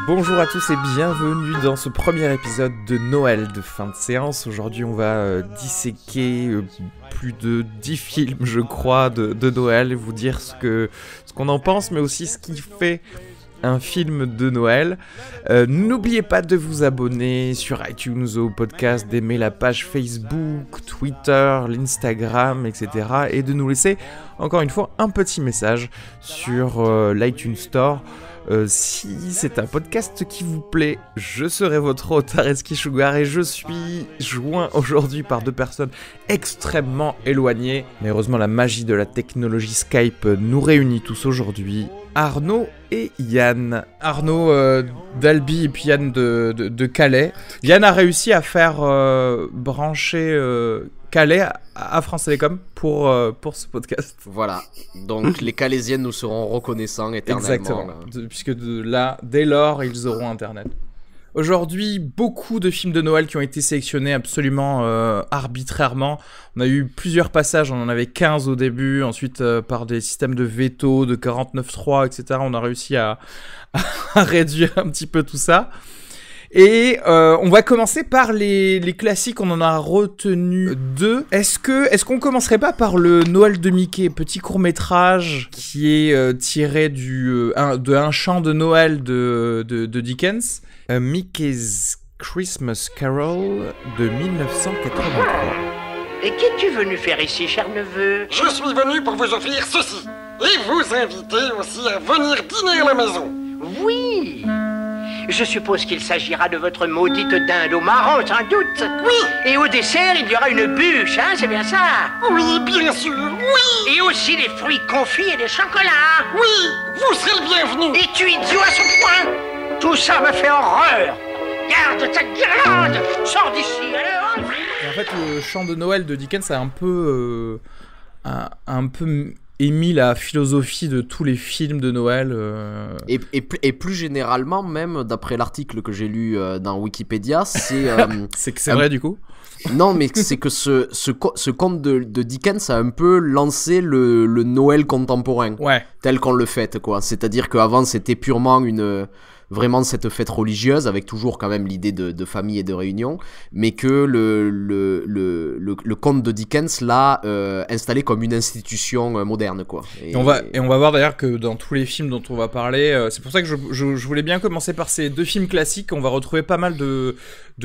Bonjour à tous et bienvenue dans ce premier épisode de Noël de fin de séance. Aujourd'hui on va disséquer plus de 10 films je crois de Noël et vous dire ce qu'on en pense mais aussi ce qui fait un film de Noël. N'oubliez pas de vous abonner sur iTunes au podcast, d'aimer la page Facebook, Twitter, l'Instagram, etc. et de nous laisser encore une fois un petit message sur l'iTunes Store. Si c'est un podcast qui vous plaît, je serai votre hôte Areski Sugar et je suis joint aujourd'hui par deux personnes extrêmement éloignées. Mais heureusement la magie de la technologie Skype nous réunit tous aujourd'hui. Arnaud et Yann. Arnaud d'Albi et puis Yann de Calais. Yann a réussi à faire brancher Calais à France Télécom pour ce podcast. Voilà, donc les Calaisiennes nous seront reconnaissants éternellement. Exactement, puisque dès lors, ils auront Internet. Aujourd'hui, beaucoup de films de Noël qui ont été sélectionnés absolument arbitrairement. On a eu plusieurs passages, on en avait 15 au début, ensuite par des systèmes de veto, de 49.3, etc. On a réussi à réduire un petit peu tout ça. Et on va commencer par les classiques, on en a retenu deux. Est-ce qu'on commencerait pas par le Noël de Mickey, petit court-métrage qui est tiré de Un chant de Noël de Dickens, Mickey's Christmas Carol de 1983. Et qu'es-tu venu faire ici, cher neveu? Je suis venu pour vous offrir ceci, et vous inviter aussi à venir dîner à la maison. Oui. Je suppose qu'il s'agira de votre maudite dinde au marron, sans doute. Oui. Et au dessert, il y aura une bûche, hein, c'est bien ça? Oui, bien sûr, oui. Et aussi des fruits confits et des chocolats. Oui, vous serez le bienvenu. Es-tu idiot à ce point? Tout ça me fait horreur. Garde ta guirlande. Sors d'ici, alors. Et en fait, le chant de Noël de Dickens a un peu émis la philosophie de tous les films de Noël. Et plus généralement, même d'après l'article que j'ai lu dans Wikipédia, c'est... c'est vrai du coup. Non, mais c'est que ce conte de Dickens a un peu lancé le Noël contemporain. Ouais. Tel qu'on le fête, quoi. C'est-à-dire qu'avant, c'était purement vraiment cette fête religieuse avec toujours quand même l'idée de famille et de réunion, mais que le conte de Dickens l'a installé comme une institution moderne, quoi. Et on va voir d'ailleurs que dans tous les films dont on va parler, c'est pour ça que je voulais bien commencer par ces deux films classiques. On va retrouver pas mal de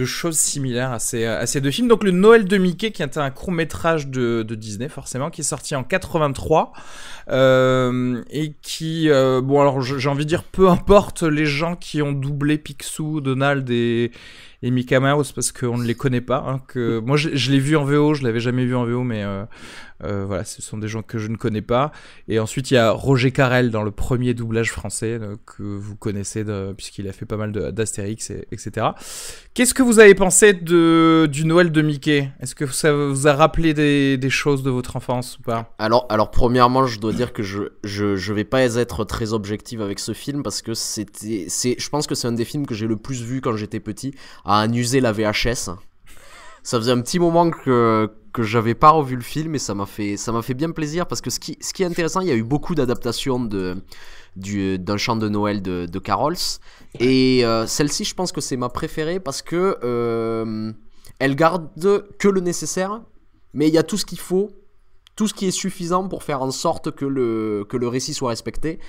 choses similaires à ces deux films. Donc le Noël de Mickey, qui est un court-métrage de Disney forcément, qui est sorti en 83 et qui bon alors j'ai envie de dire peu importe les gens qui ont doublé Picsou, Donald et Mickey Mouse parce qu'on ne les connaît pas, hein, que moi je l'ai vu en VO, je l'avais jamais vu en VO, mais voilà, ce sont des gens que je ne connais pas. Et ensuite il y a Roger Carrel dans le premier doublage français que vous connaissez puisqu'il a fait pas mal d'Astérix etc. Qu'est-ce que vous avez pensé du Noël de Mickey? Est-ce que ça vous a rappelé des choses de votre enfance ou pas? Alors premièrement, je dois dire que je vais pas être très objectif avec ce film parce que je pense que c'est un des films que j'ai le plus vu quand j'étais petit, à en user la VHS. Ça faisait un petit moment que j'avais pas revu le film et ça m'a fait bien plaisir parce que ce qui est intéressant, il y a eu beaucoup d'adaptations d'un chant de Noël de Carols et celle-ci, je pense que c'est ma préférée parce que elle garde que le nécessaire, mais il y a tout ce qu'il faut, tout ce qui est suffisant pour faire en sorte que le récit soit respecté.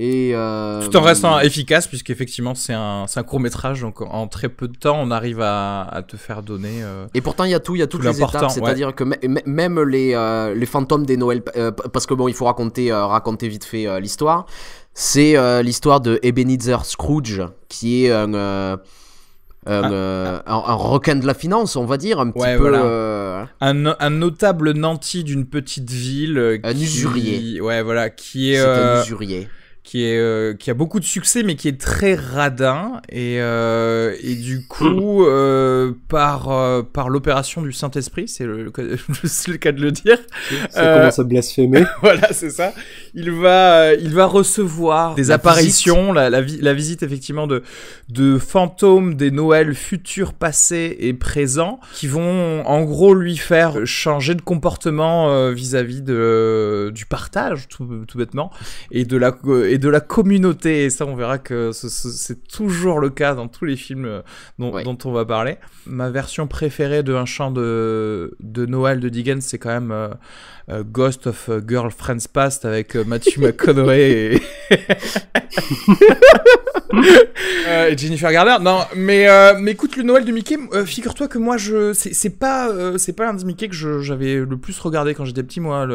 Et tout en restant efficace, puisqu'effectivement c'est un court-métrage, donc en très peu de temps on arrive à te faire donner et pourtant il y a toutes les étapes, c'est-à-dire que même les fantômes des Noël, parce que bon, il faut raconter vite fait l'histoire. C'est l'histoire de Ebenezer Scrooge, qui est un requin de la finance, on va dire, un petit peu... Voilà. Un notable nanti d'une petite ville. Un usurier. Ouais, voilà, qui est... C'est un usurier. Qui a beaucoup de succès mais qui est très radin et du coup par l'opération du Saint-Esprit, c'est le cas de le dire, ça commence à blasphémer. Voilà, c'est ça, il va recevoir des apparitions, la visite effectivement de fantômes des Noëls futurs, passés et présents qui vont en gros lui faire changer de comportement vis-à-vis du partage tout bêtement et et de la communauté. Et ça, on verra que c'est toujours le cas dans tous les films dont on va parler. Ma version préférée de Un chant de Noël de Dickens, c'est quand même Ghost of Girlfriend's Past avec Matthew McConaughey et Jennifer Garner. Non, mais écoute, le Noël de Mickey, figure-toi que moi, c'est pas l'un des Mickey que j'avais le plus regardé quand j'étais petit. Moi,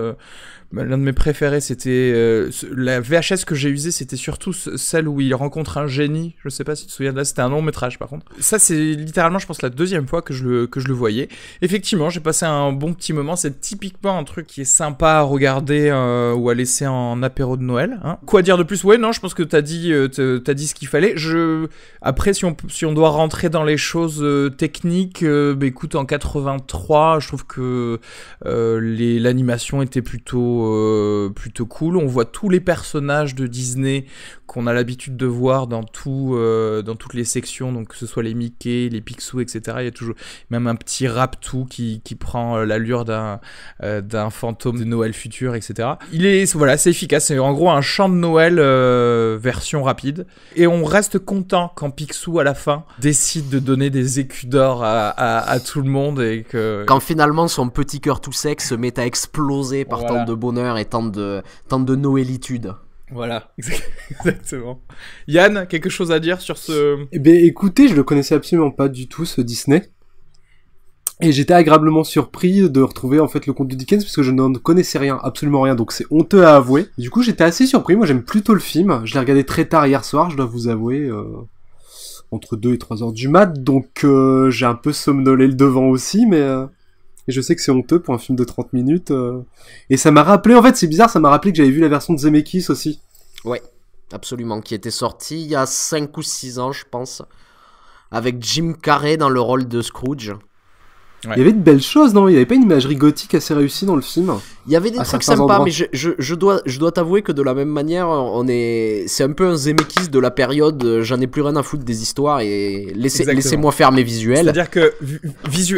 l'un de mes préférés, c'était la VHS que j'ai usée, c'était surtout celle où il rencontre un génie. Je sais pas si tu te souviens de là, c'était un long métrage par contre. Ça, c'est littéralement, je pense, la deuxième fois que je le voyais. Effectivement, j'ai passé un bon petit moment. C'est typiquement un truc qui est sympa à regarder ou à laisser en apéro de Noël. Hein. Quoi dire de plus ? Ouais, non, je pense que t'as dit ce qu'il fallait. Après, si on doit rentrer dans les choses techniques, écoute, en 83, je trouve que l'animation était plutôt cool. On voit tous les personnages de Disney qu'on a l'habitude de voir dans toutes les sections, donc que ce soit les Mickey, les Picsou, etc. Il y a toujours même un petit Rapitou qui prend l'allure d'un fantôme de Noël futur, etc. C'est efficace. C'est en gros un chant de Noël version rapide. Et on reste content quand Picsou, à la fin, décide de donner des écus d'or à tout le monde et que... Quand finalement son petit cœur tout sec se met à exploser par tant de bonheur et tant de noëlitude. Voilà, exactement. Yann, quelque chose à dire sur ce... Eh bien, écoutez, je le connaissais absolument pas du tout, ce Disney. Et j'étais agréablement surpris de retrouver en fait le conte de Dickens parce que je n'en connaissais rien, absolument rien, donc c'est honteux à avouer. Du coup, j'étais assez surpris. Moi, j'aime plutôt le film. Je l'ai regardé très tard hier soir, je dois vous avouer, entre 2 et 3 heures du mat, donc j'ai un peu somnolé le devant aussi, mais... Et je sais que c'est honteux pour un film de 30 minutes. Et ça m'a rappelé, en fait, c'est bizarre, ça m'a rappelé que j'avais vu la version de Zemeckis aussi. Ouais, absolument, qui était sortie il y a 5 ou 6 ans, je pense. Avec Jim Carrey dans le rôle de Scrooge. Ouais. Il y avait de belles choses, non ? Il n'y avait pas une imagerie gothique assez réussie dans le film ? Il y avait des trucs sympas, mais je dois t'avouer que de la même manière, c'est un peu un Zemeckis de la période, j'en ai plus rien à foutre des histoires et laissez-moi faire mes visuels. C'est-à-dire que,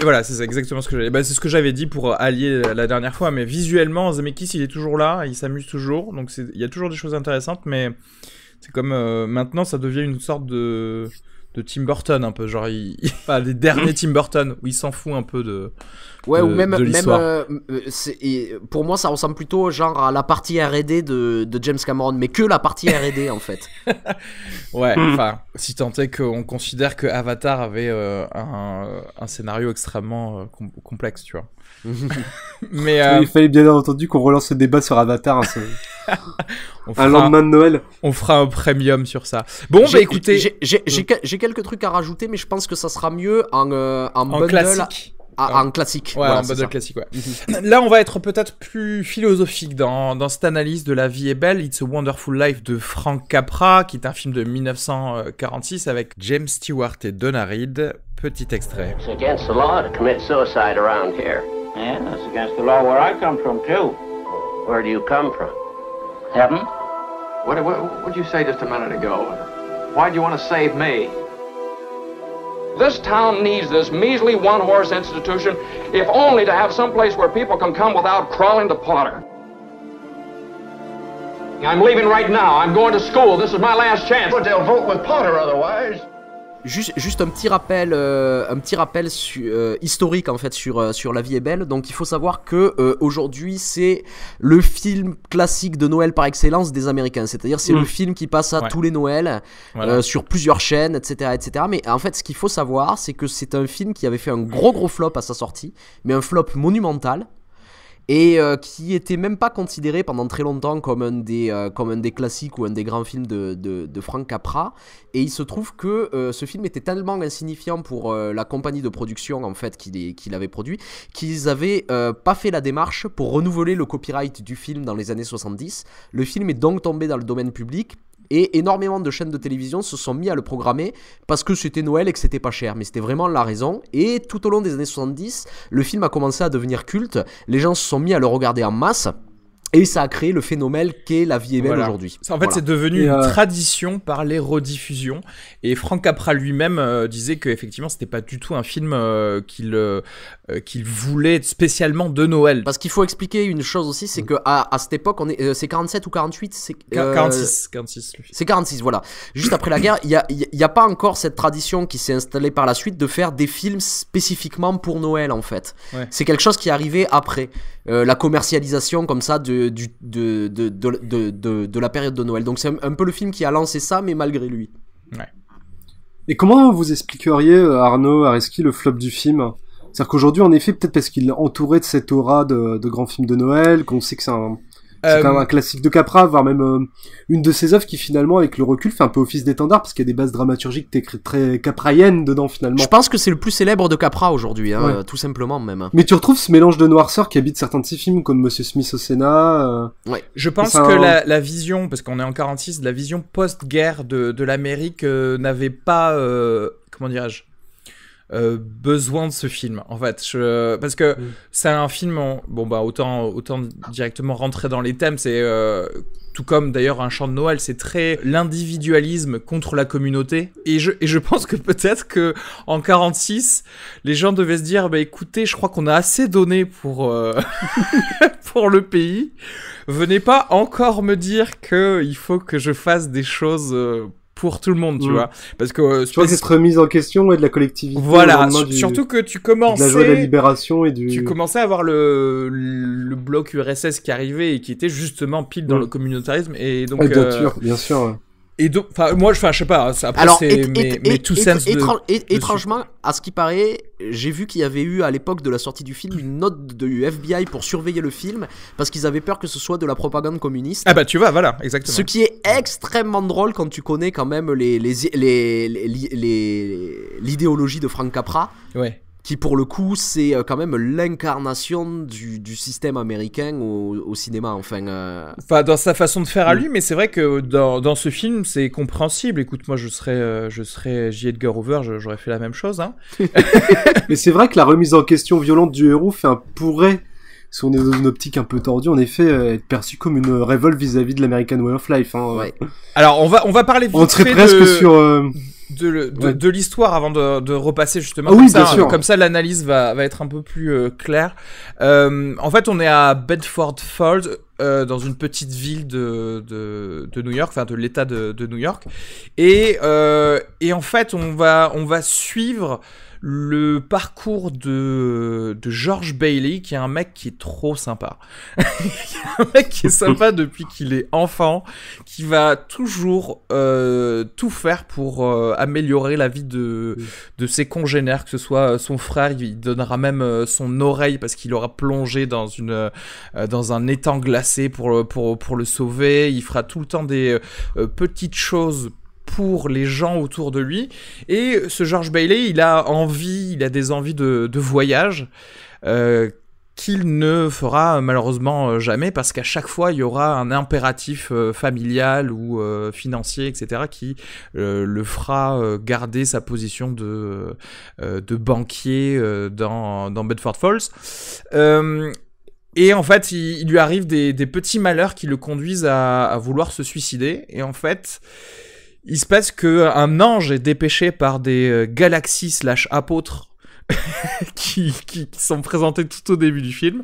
voilà, c'est exactement ce que j'avais, c'est ce que j'avais dit pour allier la dernière fois, mais visuellement, Zemeckis, il est toujours là, il s'amuse toujours, donc il y a toujours des choses intéressantes, mais c'est comme, maintenant, ça devient une sorte de Tim Burton un peu, genre enfin les derniers Tim Burton où il s'en fout un peu de ou même l'histoire. Pour moi ça ressemble plutôt genre à la partie R&D de James Cameron, mais que la partie R&D en fait. Ouais, enfin si tant est qu'on considère que Avatar avait un scénario extrêmement complexe, tu vois. Mais il fallait bien entendu qu'on relance le débat sur Avatar. Un lendemain de Noël. On fera un premium sur ça. Bon, écoutez, j'ai quelques trucs à rajouter, mais je pense que ça sera mieux en bundle classique. En classique. Ouais, voilà, en bundle classique, ouais. Là, on va être peut-être plus philosophique dans cette analyse de La vie est belle, It's a Wonderful Life de Frank Capra, qui est un film de 1946 avec James Stewart et Donna Reed. Petit extrait. It's against the law to commit suicide around here. Yeah, that's against the law where I come from, too. Where do you come from? Heaven? What did you say just a minute ago? Why'd you want to save me? This town needs this measly one-horse institution, if only to have some place where people can come without crawling to Potter. I'm leaving right now. I'm going to school. This is my last chance. But they'll vote with Potter otherwise. Juste un petit rappel historique en fait sur La vie est belle. Donc il faut savoir que aujourd'hui c'est le film classique de Noël par excellence des Américains. C'est-à-dire c'est le film qui passe à tous les Noëls, voilà. Sur plusieurs chaînes, etc. Mais en fait ce qu'il faut savoir c'est que c'est un film qui avait fait un gros flop à sa sortie, mais un flop monumental. Et qui était même pas considéré pendant très longtemps comme un des classiques ou un des grands films de Frank Capra. Et il se trouve que ce film était tellement insignifiant pour la compagnie de production en fait qu'il avait produit, qu'ils avaient pas fait la démarche pour renouveler le copyright du film dans les années 70. Le film est donc tombé dans le domaine public. Et énormément de chaînes de télévision se sont mis à le programmer parce que c'était Noël et que c'était pas cher. Mais c'était vraiment la raison. Et tout au long des années 70, le film a commencé à devenir culte. Les gens se sont mis à le regarder en masse. Et ça a créé le phénomène qu'est La vie est belle aujourd'hui. En fait, c'est devenu une tradition par les rediffusions. Et Frank Capra lui-même disait qu'effectivement, c'était pas du tout un film qu'il voulait spécialement de Noël. Parce qu'il faut expliquer une chose aussi, c'est que à cette époque, c'est 47 ou 48, c'est 46. C'est 46, voilà. Juste après la guerre, il y a pas encore cette tradition qui s'est installée par la suite de faire des films spécifiquement pour Noël, en fait. Ouais. C'est quelque chose qui est arrivé après la commercialisation comme ça de la période de Noël. Donc c'est un peu le film qui a lancé ça, mais malgré lui. Ouais. Et comment vous expliqueriez, Arnaud Areski, le flop du film ? C'est-à-dire qu'aujourd'hui, en effet, peut-être parce qu'il est entouré de cette aura de grands films de Noël, qu'on sait que c'est quand même un classique de Capra, voire même une de ses œuvres qui finalement, avec le recul, fait un peu office d'étendard, parce qu'il y a des bases dramaturgiques très capraïennes dedans finalement. Je pense que c'est le plus célèbre de Capra aujourd'hui, tout simplement même. Mais tu retrouves ce mélange de noirceur qui habite certains de ses films, comme Monsieur Smith au Sénat. Ouais. Je pense que la vision, parce qu'on est en 46, la vision post-guerre de l'Amérique n'avait pas, comment dirais-je, besoin de ce film en fait, parce que c'est un film autant directement rentrer dans les thèmes, c'est tout comme d'ailleurs Un chant de Noël, c'est très l'individualisme contre la communauté, et je pense que peut-être que en 46 les gens devaient se dire écoutez, je crois qu'on a assez donné pour pour le pays, venez pas encore me dire que il faut que je fasse des choses pour tout le monde, tu vois, parce que tu vois, cette remise en question et de la collectivité. Voilà, surtout que tu commençais de la joie de la libération et tu commençais à avoir le bloc URSS qui arrivait et qui était justement pile dans le communautarisme, et donc bien sûr. Et donc, moi, je sais pas. Après, alors, c'est mes two cents étrangement, à ce qui paraît, j'ai vu qu'il y avait eu à l'époque de la sortie du film une note du FBI pour surveiller le film parce qu'ils avaient peur que ce soit de la propagande communiste. Ah bah tu vois, voilà, exactement. Ce qui est extrêmement drôle quand tu connais quand même l'idéologie de Frank Capra. Ouais. Qui pour le coup c'est quand même l'incarnation du système américain au cinéma, enfin dans sa façon de faire à lui, mais c'est vrai que dans ce film c'est compréhensible. Écoute, moi je serais J. Edgar Hoover, j'aurais fait la même chose, hein. Mais c'est vrai que la remise en question violente du héros pourrait, si on est dans une optique un peu tordue, en effet, être perçue comme une révolte vis-à-vis de l'American Way of Life, hein. Ouais. Alors on va parler vite on serait presque sur de l'histoire avant de repasser justement comme ça l'analyse va être un peu plus claire. En fait, on est à Bedford Falls, dans une petite ville de New York, enfin de l'état de New York, et en fait on va suivre le parcours de George Bailey, qui est un mec qui est trop sympa. Un mec qui est sympa depuis qu'il est enfant, qui va toujours tout faire pour améliorer la vie de ses congénères, que ce soit son frère, il donnera même son oreille parce qu'il aura plongé dans un étang glacé pour le sauver. Il fera tout le temps des petites choses pour les gens autour de lui. Et ce George Bailey, il a des envies de voyage qu'il ne fera malheureusement jamais, parce qu'à chaque fois il y aura un impératif familial ou financier, etc., qui le fera garder sa position de banquier dans Bedford Falls. Et en fait, il lui arrive des petits malheurs qui le conduisent à vouloir se suicider. Et en fait, il se passe qu'un ange est dépêché par des galaxies / apôtres qui sont présentés tout au début du film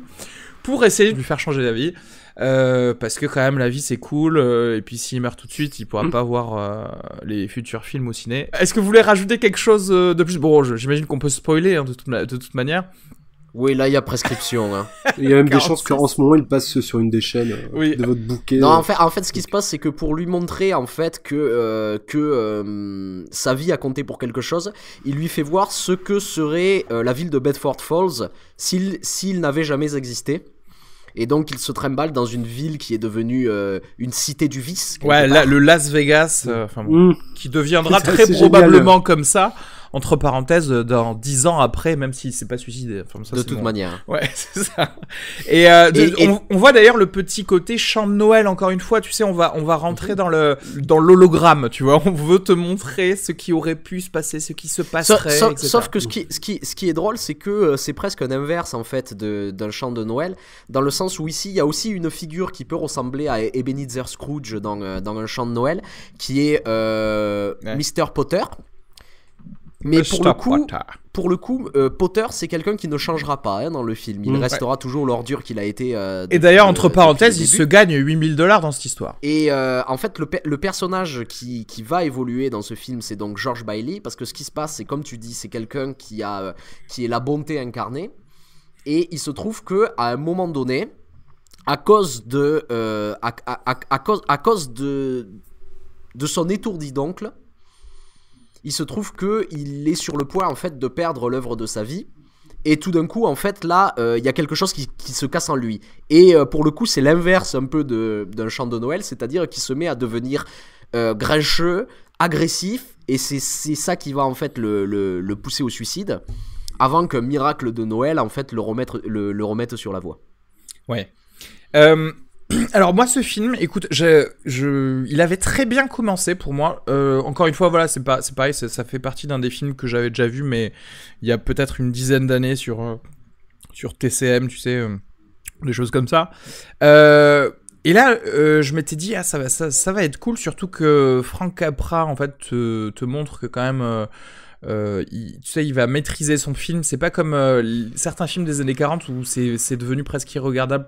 pour essayer de lui faire changer d'avis. Parce que quand même la vie c'est cool, et puis s'il meurt tout de suite il pourra pas voir les futurs films au ciné. Est-ce que vous voulez rajouter quelque chose de plus? Bon, j'imagine qu'on peut spoiler, hein, de toute manière. Oui, là il y a prescription, hein. Il y a même des chances qu'en ce moment il passe sur une des chaînes de votre bouquet. Non, en fait ce qui se passe, c'est que pour lui montrer en fait que sa vie a compté pour quelque chose, il lui fait voir ce que serait la ville de Bedford Falls s'il n'avait jamais existé. Et donc il se trimballe dans une ville qui est devenue une cité du vice. Ouais, là, le Las Vegas, qui deviendra très probablement comme ça entre parenthèses dans 10 ans après, même s'il s'est pas suicidé. Enfin, ça, de toute manière. Ouais, c'est ça. Et, on voit d'ailleurs le petit côté chant de Noël, encore une fois, tu sais, on va rentrer dans l'hologramme, tu vois, on veut te montrer ce qui aurait pu se passer, ce qui se passerait, etc. Sauf que ce qui est drôle, c'est que c'est presque un inverse, en fait, d'un chant de Noël, dans le sens où ici, il y a aussi une figure qui peut ressembler à Ebenezer Scrooge dans un chant de Noël, qui est Mr. Potter. Mais pour le coup, Potter, c'est quelqu'un qui ne changera pas dans le film. Il restera toujours l'ordure qu'il a été. Et d'ailleurs, entre parenthèses, il se gagne $8 000 dans cette histoire. Et en fait, le personnage qui va évoluer dans ce film, c'est donc George Bailey, parce que ce qui se passe, c'est comme tu dis, c'est quelqu'un qui est la bonté incarnée. Et il se trouve que à un moment donné, à cause de son étourdi d'oncle, il se trouve qu'il est sur le point en fait de perdre l'œuvre de sa vie. Et tout d'un coup, en fait, là, il y a quelque chose qui se casse en lui. Et pour le coup, c'est l'inverse un peu d'un chant de Noël, c'est-à-dire qu'il se met à devenir grincheux, agressif, et c'est ça qui va en fait le pousser au suicide, avant qu'un miracle de Noël en fait le remette sur la voie. Ouais. Alors moi ce film, écoute, il avait très bien commencé pour moi. Encore une fois, voilà, c'est pareil, ça fait partie d'un des films que j'avais déjà vu, mais il y a peut-être une dizaine d'années sur TCM, tu sais, des choses comme ça. Et là, je m'étais dit, ça va être cool, surtout que Frank Capra en fait te montre que quand même. Tu sais, il va maîtriser son film. C'est pas comme certains films des années 40 où c'est devenu presque irregardable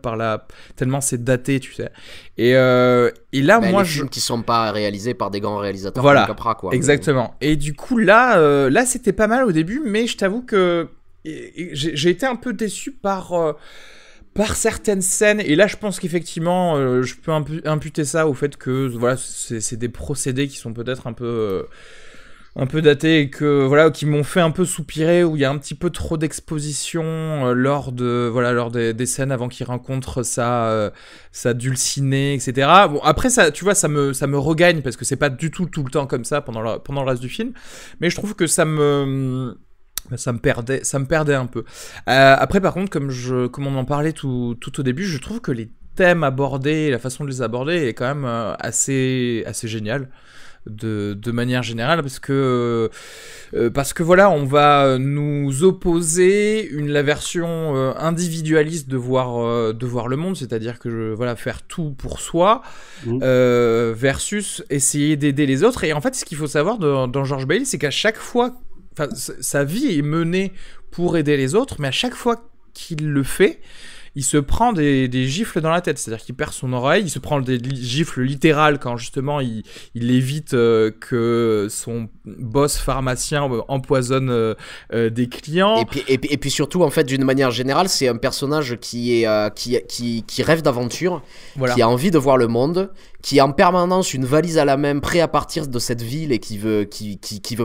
tellement c'est daté, tu sais. Et là, moi, les films qui sont pas réalisés par des grands réalisateurs, voilà, comme Capra, quoi. Exactement. Et du coup, là, c'était pas mal au début, mais je t'avoue que j'ai été un peu déçu par certaines scènes, et là je pense qu'effectivement je peux imputer ça au fait que voilà, c'est des procédés qui sont peut-être un peu datés et que voilà, qui m'ont fait un peu soupirer, où il y a un petit peu trop d'exposition lors des scènes avant qu'il rencontre sa dulcinée, etc. Bon, après ça, tu vois, ça me regagne parce que c'est pas du tout le temps comme ça pendant le reste du film, mais je trouve que ça me perdait un peu. Après, par contre, comme on en parlait tout au début, je trouve que les thèmes abordés, la façon de les aborder est quand même assez génial de manière générale, parce que voilà, on va nous opposer la version individualiste de voir le monde, c'est-à-dire que faire tout pour soi, versus essayer d'aider les autres. Et en fait, ce qu'il faut savoir dans George Bailey, c'est qu'à chaque fois, sa vie est menée pour aider les autres, mais à chaque fois qu'il le fait, il se prend des gifles dans la tête, c'est-à-dire qu'il perd son oreille, il se prend des gifles littérales quand justement il évite que son boss pharmacien empoisonne des clients. Et puis surtout, en fait, d'une manière générale, c'est un personnage qui rêve d'aventure, voilà, qui a envie de voir le monde, qui a en permanence une valise à la main, prêt à partir de cette ville et qui veut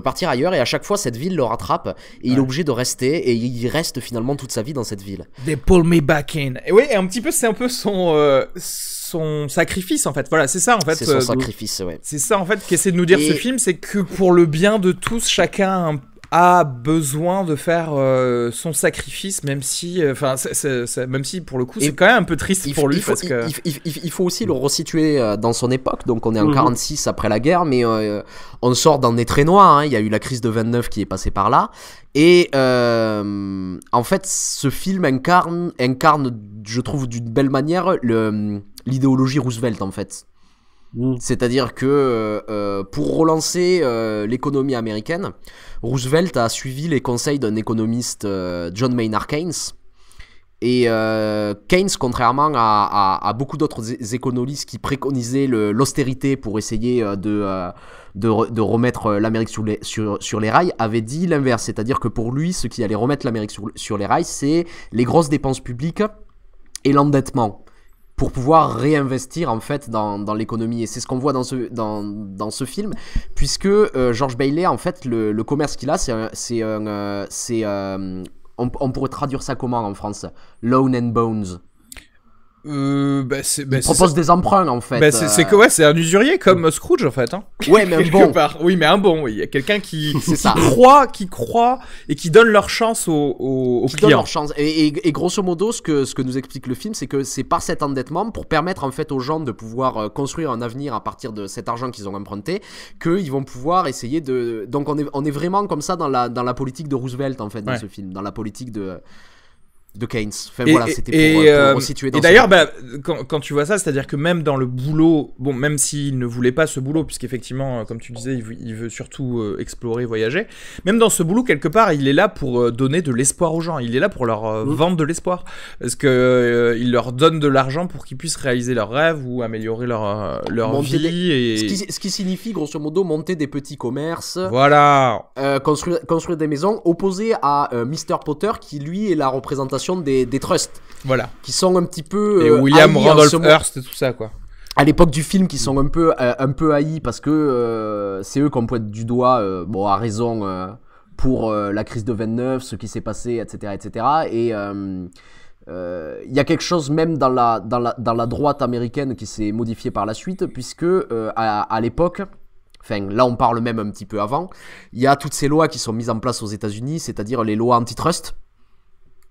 partir ailleurs, et à chaque fois cette ville le rattrape et il est obligé de rester, et il reste finalement toute sa vie dans cette ville. They pull me back in. Et oui, un petit peu, c'est un peu son sacrifice en fait. Voilà, c'est ça en fait. C'est son sacrifice, ouais. C'est ça en fait qu'essaie de nous dire ce film, c'est que pour le bien de tous, chacun a besoin de faire son sacrifice, même si même si pour le coup c'est quand même un peu triste pour lui, parce que il faut aussi le resituer dans son époque. Donc on est en 46 après la guerre, mais on sort d'un nez très noir, hein. Il y a eu la crise de 29 qui est passée par là, et en fait ce film incarne, je trouve d'une belle manière, l'idéologie Roosevelt en fait. C'est-à-dire que pour relancer l'économie américaine, Roosevelt a suivi les conseils d'un économiste, John Maynard Keynes. Et Keynes, contrairement à beaucoup d'autres économistes qui préconisaient l'austérité pour essayer de remettre l'Amérique sur les rails, avait dit l'inverse. C'est-à-dire que pour lui, ce qui allait remettre l'Amérique sur les rails, c'est les grosses dépenses publiques et l'endettement, pour pouvoir réinvestir en fait dans l'économie. Et c'est ce qu'on voit dans ce film, puisque George Bailey, en fait, le commerce qu'il a, on pourrait traduire ça comment en France? Lawn and Bones. Il propose des emprunts en fait. C'est un usurier comme Scrooge en fait. Hein. Ouais, mais un bon. Oui, mais un bon. Oui. Il y a quelqu'un qui croit et qui donne leur chance aux clients. Donne leur chance. Et grosso modo, ce que nous explique le film, c'est que c'est par cet endettement, pour permettre en fait aux gens de pouvoir construire un avenir à partir de cet argent qu'ils ont emprunté, qu'ils vont pouvoir essayer de. Donc on est vraiment comme ça dans la politique de Roosevelt en fait dans ce film, dans la politique de Keynes. Enfin, voilà, c'était pour resituer dans. Et d'ailleurs, quand tu vois ça, c'est-à-dire que même dans le boulot, bon, même s'il ne voulait pas ce boulot, puisqu'effectivement, comme tu disais, il veut surtout explorer, voyager, même dans ce boulot, quelque part, il est là pour donner de l'espoir aux gens. Il est là pour leur vendre de l'espoir. Parce que il leur donne de l'argent pour qu'ils puissent réaliser leurs rêves ou améliorer leur vie. Ce qui signifie, grosso modo, monter des petits commerces. Voilà. Construire des maisons, opposé à Mr. Potter, qui, lui, est la représentation des trusts, voilà, qui sont un petit peu et William Randolph Hearst et tout ça quoi. À l'époque du film, qui sont un peu haïs parce que c'est eux qu'on pointe du doigt, à raison, pour la crise de 29, ce qui s'est passé, etc., etc. Et il y a quelque chose même dans la droite américaine qui s'est modifié par la suite, puisque à l'époque. Enfin, là, on parle même un petit peu avant. Il y a toutes ces lois qui sont mises en place aux États-Unis, c'est-à-dire les lois antitrust,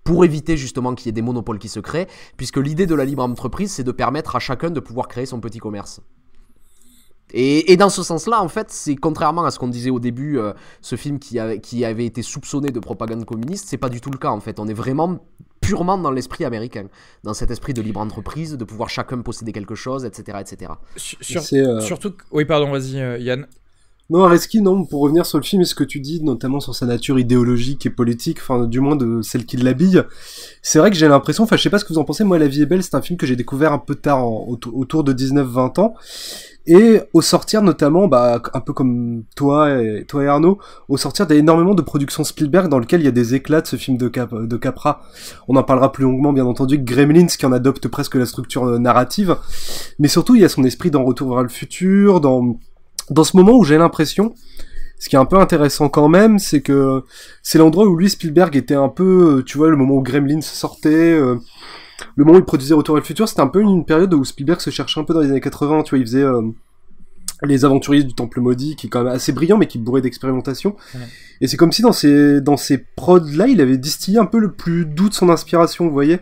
pour éviter justement qu'il y ait des monopoles qui se créent, puisque l'idée de la libre entreprise, c'est de permettre à chacun de pouvoir créer son petit commerce. Et dans ce sens-là, en fait, c'est contrairement à ce qu'on disait au début, ce film qui avait été soupçonné de propagande communiste, c'est pas du tout le cas, en fait. On est vraiment purement dans l'esprit américain, dans cet esprit de libre entreprise, de pouvoir chacun posséder quelque chose, etc., etc. Surtout... Oui, pardon, vas-y, Yann. Non, Areski, non, pour revenir sur le film et ce que tu dis, notamment sur sa nature idéologique et politique, enfin, du moins de celle qui l'habille, c'est vrai que j'ai l'impression, enfin, je sais pas ce que vous en pensez, moi, La vie est belle, c'est un film que j'ai découvert un peu tard, autour de 19-20 ans, et au sortir, notamment, un peu comme toi et Arnaud, au sortir d'énormément de productions Spielberg dans lesquelles il y a des éclats de ce film de Capra. On en parlera plus longuement, bien entendu, que Gremlins, qui en adopte presque la structure narrative, mais surtout, il y a son esprit dans Retour vers le futur, dans ce moment où j'ai l'impression, ce qui est un peu intéressant quand même, c'est que c'est l'endroit où lui, Spielberg, était un peu, tu vois, le moment où Gremlins sortait, le moment où il produisait Retour vers le futur, c'était un peu une période où Spielberg se cherchait un peu dans les années 80, tu vois, il faisait Les Aventuriers du Temple Maudit, qui est quand même assez brillant, mais qui est bourré d'expérimentation. Ouais. Et c'est comme si dans ces prods-là, il avait distillé un peu le plus doux de son inspiration, vous voyez,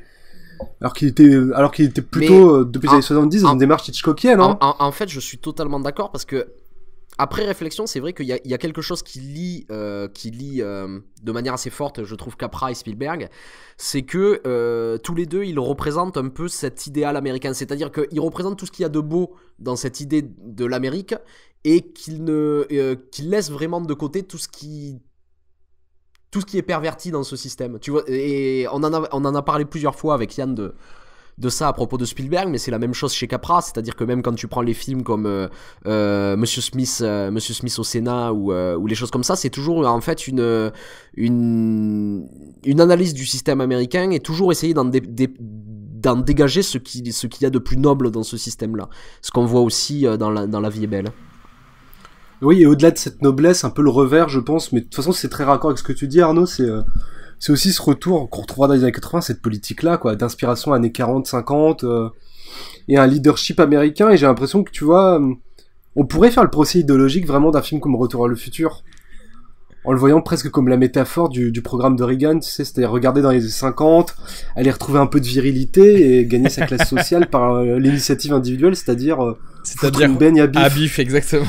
alors qu'il était plutôt, depuis les années 70, dans une démarche Hitchcockienne, hein. En fait, je suis totalement d'accord, parce que après réflexion, c'est vrai qu'il y a quelque chose qui lie de manière assez forte, je trouve, Capra et Spielberg, c'est que tous les deux, ils représentent un peu cet idéal américain, c'est-à-dire qu'ils représentent tout ce qu'il y a de beau dans cette idée de l'Amérique, et qu'ils laissent vraiment de côté tout ce qui est perverti dans ce système. Tu vois, et on en a parlé plusieurs fois avec Yann de ça à propos de Spielberg, mais c'est la même chose chez Capra, c'est-à-dire que même quand tu prends les films comme Monsieur Smith au Sénat ou les choses comme ça, c'est toujours en fait une analyse du système américain et toujours essayer d'en dégager ce qu'il y a de plus noble dans ce système-là. Ce qu'on voit aussi dans La vie est belle. Oui, et au-delà de cette noblesse, un peu le revers, je pense, mais de toute façon c'est très raccord avec ce que tu dis, Arnaud, c'est aussi ce retour qu'on retrouvera dans les années 80, cette politique-là, quoi, d'inspiration années 40, 50, et un leadership américain, et j'ai l'impression que, tu vois, on pourrait faire le procès idéologique vraiment d'un film comme Retour vers le futur, en le voyant presque comme la métaphore du programme de Reagan, tu sais, c'est-à-dire regarder dans les années 50, aller retrouver un peu de virilité et gagner sa classe sociale par l'initiative individuelle, c'est-à-dire une baigne à bif. À bif, exactement.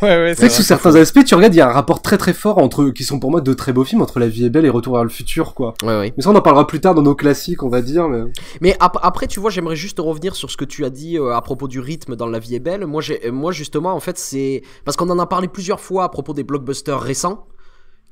ouais, c'est vrai que sous certains aspects, tu regardes, il y a un rapport très très fort qui sont pour moi deux très beaux films, entre La vie est belle et Retour vers le futur, quoi. Ouais. Mais ça, on en parlera plus tard dans nos classiques, on va dire. Mais après, tu vois, j'aimerais juste revenir sur ce que tu as dit à propos du rythme dans La vie est belle. Moi, justement, en fait, c'est parce qu'on en a parlé plusieurs fois à propos des blockbusters récents,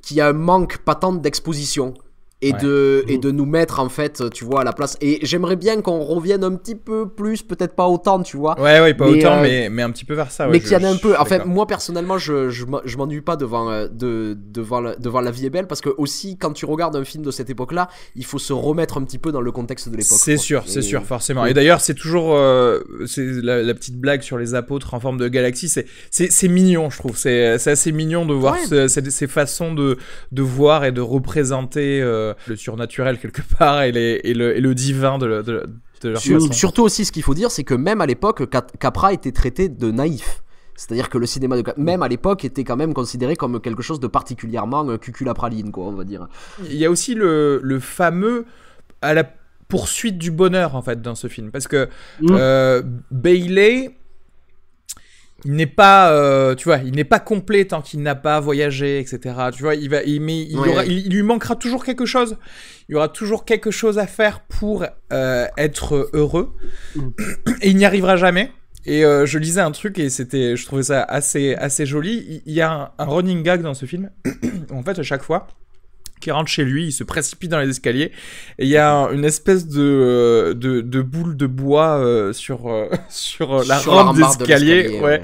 qu'il y a un manque patent d'exposition. Et de nous mettre en fait, tu vois, à la place. Et j'aimerais bien qu'on revienne un petit peu plus, peut-être pas autant, tu vois. Ouais, pas autant, mais un petit peu vers ça. Ouais, mais qu'il y en a un peu. En fait, moi personnellement, je m'ennuie pas devant La vie est belle, parce que aussi quand tu regardes un film de cette époque-là, il faut se remettre un petit peu dans le contexte de l'époque. C'est sûr, forcément. Et d'ailleurs, c'est toujours c'est la petite blague sur les apôtres en forme de galaxie. C'est mignon, je trouve. C'est assez mignon de voir ces façons de voir et de représenter le surnaturel quelque part et le divin de leur façon. Surtout aussi, ce qu'il faut dire, c'est que même à l'époque, Capra était traité de naïf. C'est-à-dire que le cinéma même à l'époque était quand même considéré comme quelque chose de particulièrement cuculapraline, quoi, on va dire. Il y a aussi le fameux à la poursuite du bonheur en fait dans ce film, parce que Bailey, il n'est pas, tu vois, il n'est pas complet tant qu'il n'a pas voyagé, etc. Tu vois, il lui manquera toujours quelque chose. Il y aura toujours quelque chose à faire pour être heureux, et il n'y arrivera jamais. Et je lisais un truc et je trouvais ça assez joli. Il y a un running gag dans ce film. En fait, à chaque fois qu'il rentre chez lui, il se précipite dans les escaliers et il y a une espèce de boule de bois sur la rampe d'escalier, ouais.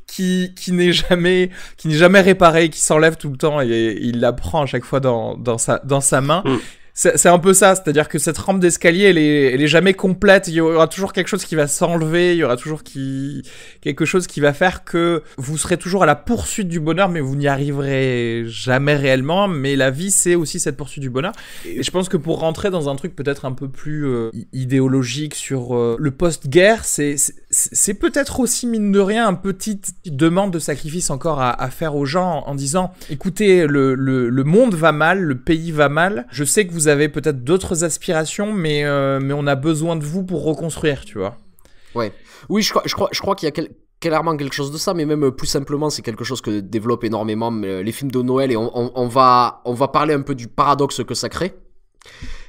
Qui n'est jamais réparée, qui s'enlève tout le temps et il la prend à chaque fois dans sa main. C'est un peu ça, c'est-à-dire que cette rampe d'escalier, elle est jamais complète. Il y aura toujours quelque chose qui va s'enlever, il y aura toujours quelque chose qui va faire que vous serez toujours à la poursuite du bonheur, mais vous n'y arriverez jamais réellement. Mais la vie, c'est aussi cette poursuite du bonheur. Et je pense que pour rentrer dans un truc peut-être un peu plus idéologique sur le post-guerre, c'est peut-être aussi, mine de rien, une petite demande de sacrifice encore à faire aux gens en disant, écoutez, le monde va mal, le pays va mal, je sais que vous avez peut-être d'autres aspirations, mais on a besoin de vous pour reconstruire, tu vois. Ouais. Oui, je crois qu'il y a clairement quelque chose de ça, mais même plus simplement, c'est quelque chose que développent énormément les films de Noël, et on va parler un peu du paradoxe que ça crée.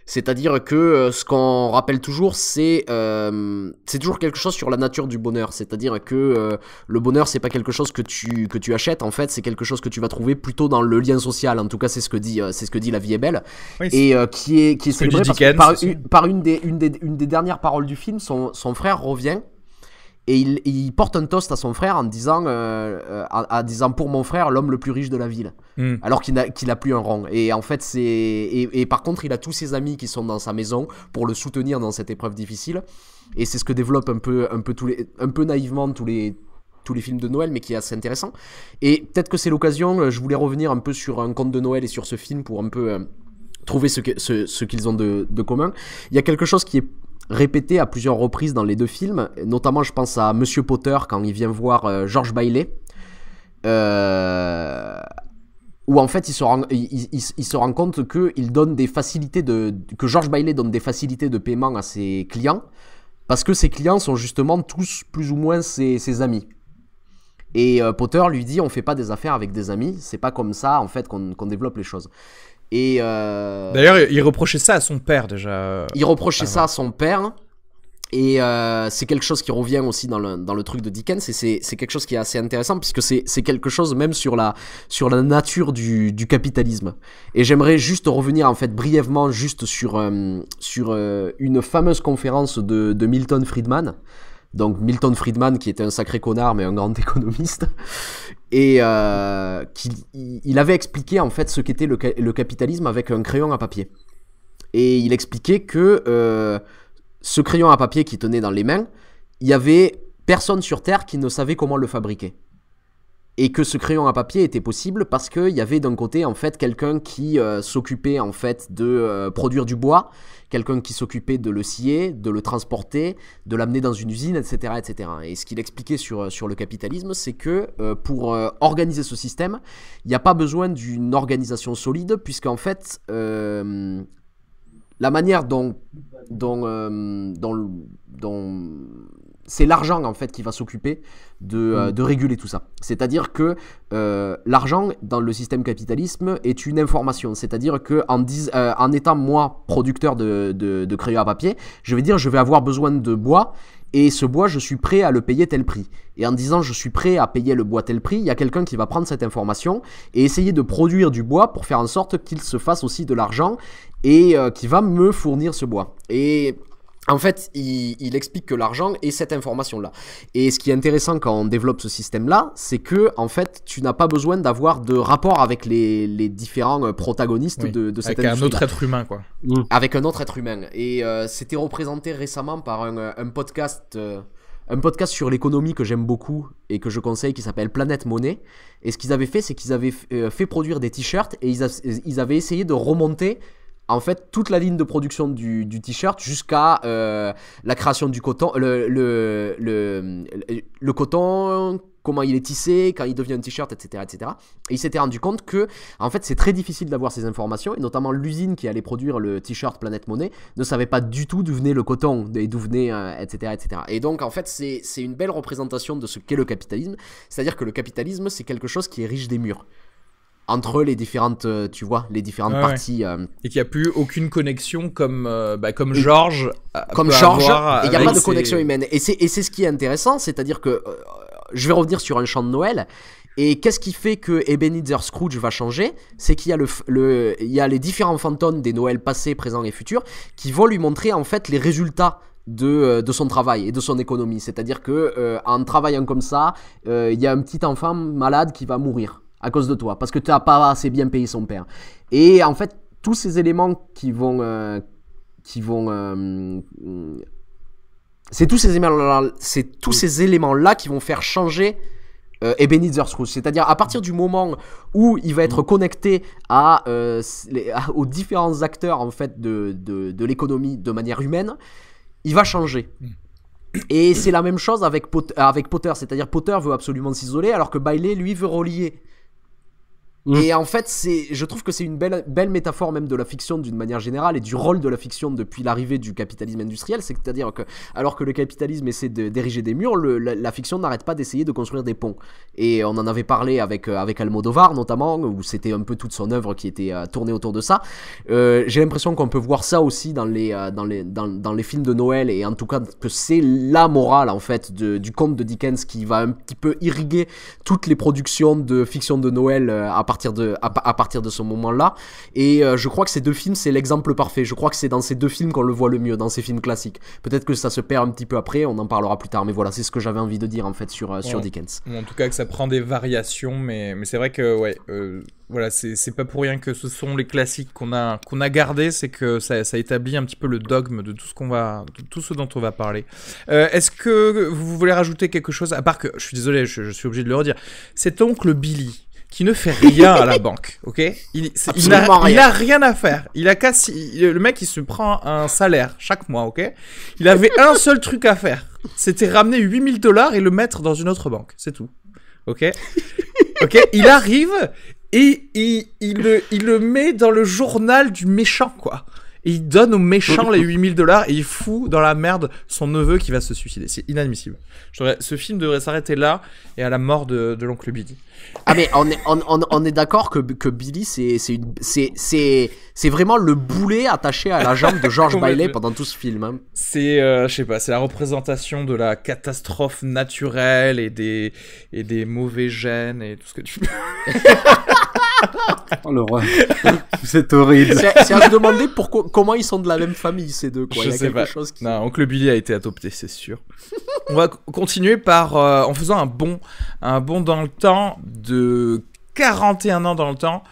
C'est-à-dire que ce qu'on rappelle toujours, c'est toujours quelque chose sur la nature du bonheur. C'est-à-dire que le bonheur, c'est pas quelque chose que tu achètes. En fait, c'est quelque chose que tu vas trouver plutôt dans le lien social. En tout cas, c'est ce que dit La Vie est belle, oui, et qui est célébré parce que par une des dernières paroles du film, son frère revient. Et il porte un toast à son frère en disant pour mon frère, l'homme le plus riche de la ville, alors qu'il n'a plus un rond. Et en fait, et par contre, il a tous ses amis qui sont dans sa maison pour le soutenir dans cette épreuve difficile. Et c'est ce que développe un peu naïvement tous les films de Noël, mais qui est assez intéressant. Et peut-être que c'est l'occasion. Je voulais revenir un peu sur un conte de Noël et sur ce film pour un peu trouver ce qu'ils ont de commun. Il y a quelque chose qui est répété à plusieurs reprises dans les deux films, notamment je pense à Monsieur Potter quand il vient voir George Bailey, où en fait il se rend compte que George Bailey donne des facilités de paiement à ses clients, parce que ses clients sont justement tous plus ou moins ses amis. Et Potter lui dit, on fait pas des affaires avec des amis, c'est pas comme ça en fait qu'on développe les choses. Et d'ailleurs, il reprochait ça à son père déjà. Il reprochait ça à son père, et c'est quelque chose qui revient aussi dans le truc de Dickens, et c'est quelque chose qui est assez intéressant puisque c'est quelque chose même sur la nature du capitalisme. Et j'aimerais juste revenir en fait brièvement juste sur une fameuse conférence de Milton Friedman. Donc Milton Friedman, qui était un sacré connard mais un grand économiste, et il avait expliqué en fait ce qu'était le capitalisme avec un crayon à papier. Et il expliquait que ce crayon à papier qu'il tenait dans les mains, il y avait personne sur Terre qui ne savait comment le fabriquer. Et que ce crayon à papier était possible parce qu'il y avait d'un côté en fait quelqu'un qui s'occupait en fait de produire du bois, quelqu'un qui s'occupait de le scier, de le transporter, de l'amener dans une usine, etc., etc. Et ce qu'il expliquait sur le capitalisme, c'est que pour organiser ce système, il n'y a pas besoin d'une organisation solide, puisqu'en fait la manière dont c'est l'argent en fait qui va s'occuper de réguler tout ça. C'est-à-dire que l'argent dans le système capitalisme est une information. C'est-à-dire que en étant moi producteur de crayons à papier, je vais avoir besoin de bois, et ce bois je suis prêt à le payer tel prix. Et en disant je suis prêt à payer le bois tel prix, il y a quelqu'un qui va prendre cette information et essayer de produire du bois pour faire en sorte qu'il se fasse aussi de l'argent, et qui va me fournir ce bois. Et en fait, il explique que l'argent est cette information-là. Et ce qui est intéressant quand on développe ce système-là, c'est que, en fait, tu n'as pas besoin d'avoir de rapport avec les différents protagonistes de cette industrie. Avec un autre être humain, quoi. Avec un autre être humain. Et c'était représenté récemment par un podcast sur l'économie que j'aime beaucoup et que je conseille, qui s'appelle Planète Monnaie. Et ce qu'ils avaient fait, c'est qu'ils avaient fait produire des t-shirts, et ils avaient essayé de remonter en fait toute la ligne de production du t-shirt jusqu'à la création du coton, le coton, comment il est tissé, quand il devient un t-shirt, etc., etc. Et il s'était rendu compte que, en fait, c'est très difficile d'avoir ces informations, et notamment l'usine qui allait produire le t-shirt Planète Monnaie ne savait pas du tout d'où venait le coton, et d'où venait, etc., etc. Et donc, en fait, c'est une belle représentation de ce qu'est le capitalisme, c'est-à-dire que le capitalisme, c'est quelque chose qui érige des murs entre les différentes, tu vois, les différentes parties. Et qu'il n'y a plus aucune connexion comme Georges. Comme Georges, il n'y a pas de connexion humaine. Et c'est ce qui est intéressant, c'est-à-dire que je vais revenir sur un chant de Noël. Et qu'est-ce qui fait que Ebenezer Scrooge va changer? C'est qu'il y a il y a les différents fantômes des Noëls passés, présents et futurs qui vont lui montrer en fait les résultats de son travail et de son économie. C'est-à-dire que en travaillant comme ça, il y a un petit enfant malade qui va mourir à cause de toi, parce que tu n'as pas assez bien payé son père. Et en fait, tous ces éléments c'est tous ces éléments-là qui vont faire changer Ebenezer Scrooge. C'est-à-dire à partir du moment où il va être connecté aux différents acteurs en fait de l'économie de manière humaine, il va changer. Et c'est la même chose avec Potter. C'est-à-dire Potter veut absolument s'isoler alors que Bailey lui veut relier. Et en fait, je trouve que c'est une belle métaphore même de la fiction d'une manière générale et du rôle de la fiction depuis l'arrivée du capitalisme industriel. C'est-à-dire que, alors que le capitalisme essaie d'ériger des murs, la fiction n'arrête pas d'essayer de construire des ponts. Et on en avait parlé avec Almodovar notamment, où c'était un peu toute son œuvre qui était tournée autour de ça. J'ai l'impression qu'on peut voir ça aussi dans les films de Noël, et en tout cas que c'est la morale en fait du conte de Dickens qui va un petit peu irriguer toutes les productions de fiction de Noël à partir de ce moment-là. Et je crois que ces deux films, c'est l'exemple parfait. Je crois que c'est dans ces deux films qu'on le voit le mieux, dans ces films classiques. Peut-être que ça se perd un petit peu après, on en parlera plus tard, mais voilà, c'est ce que j'avais envie de dire en fait sur Dickens. En tout cas que ça prend des variations, mais c'est vrai que voilà, c'est pas pour rien que ce sont les classiques qu'on a gardés, c'est que ça établit un petit peu le dogme de tout ce dont on va parler. Est-ce que vous voulez rajouter quelque chose, à part que, je suis désolé, je suis obligé de le redire, cet oncle Billy qui ne fait rien à la banque, ok? Il a rien à faire. Le mec, il se prend un salaire chaque mois, ok? Il avait un seul truc à faire. C'était ramener $8,000 et le mettre dans une autre banque. C'est tout. Ok? Ok? Il arrive et il le met dans le journal du méchant, quoi. Et il donne au méchant les $8,000 et il fout dans la merde son neveu qui va se suicider. C'est inadmissible. Ce film devrait s'arrêter là et à la mort de l'oncle Billy. Ah mais on est d'accord que Billy c'est vraiment le boulet attaché à la jambe de George Bailey pendant tout ce film. Hein. C'est je sais pas, c'est la représentation de la catastrophe naturelle et des mauvais gènes et tout ce que tu veux. Oh l'horreur. C'est horrible. C'est à se demander comment ils sont de la même famille ces deux, quoi. Il y a quelque chose qui... Non, oncle Billy a été adopté, c'est sûr. On va continuer en faisant un bond dans le temps de 41 ans dans le temps.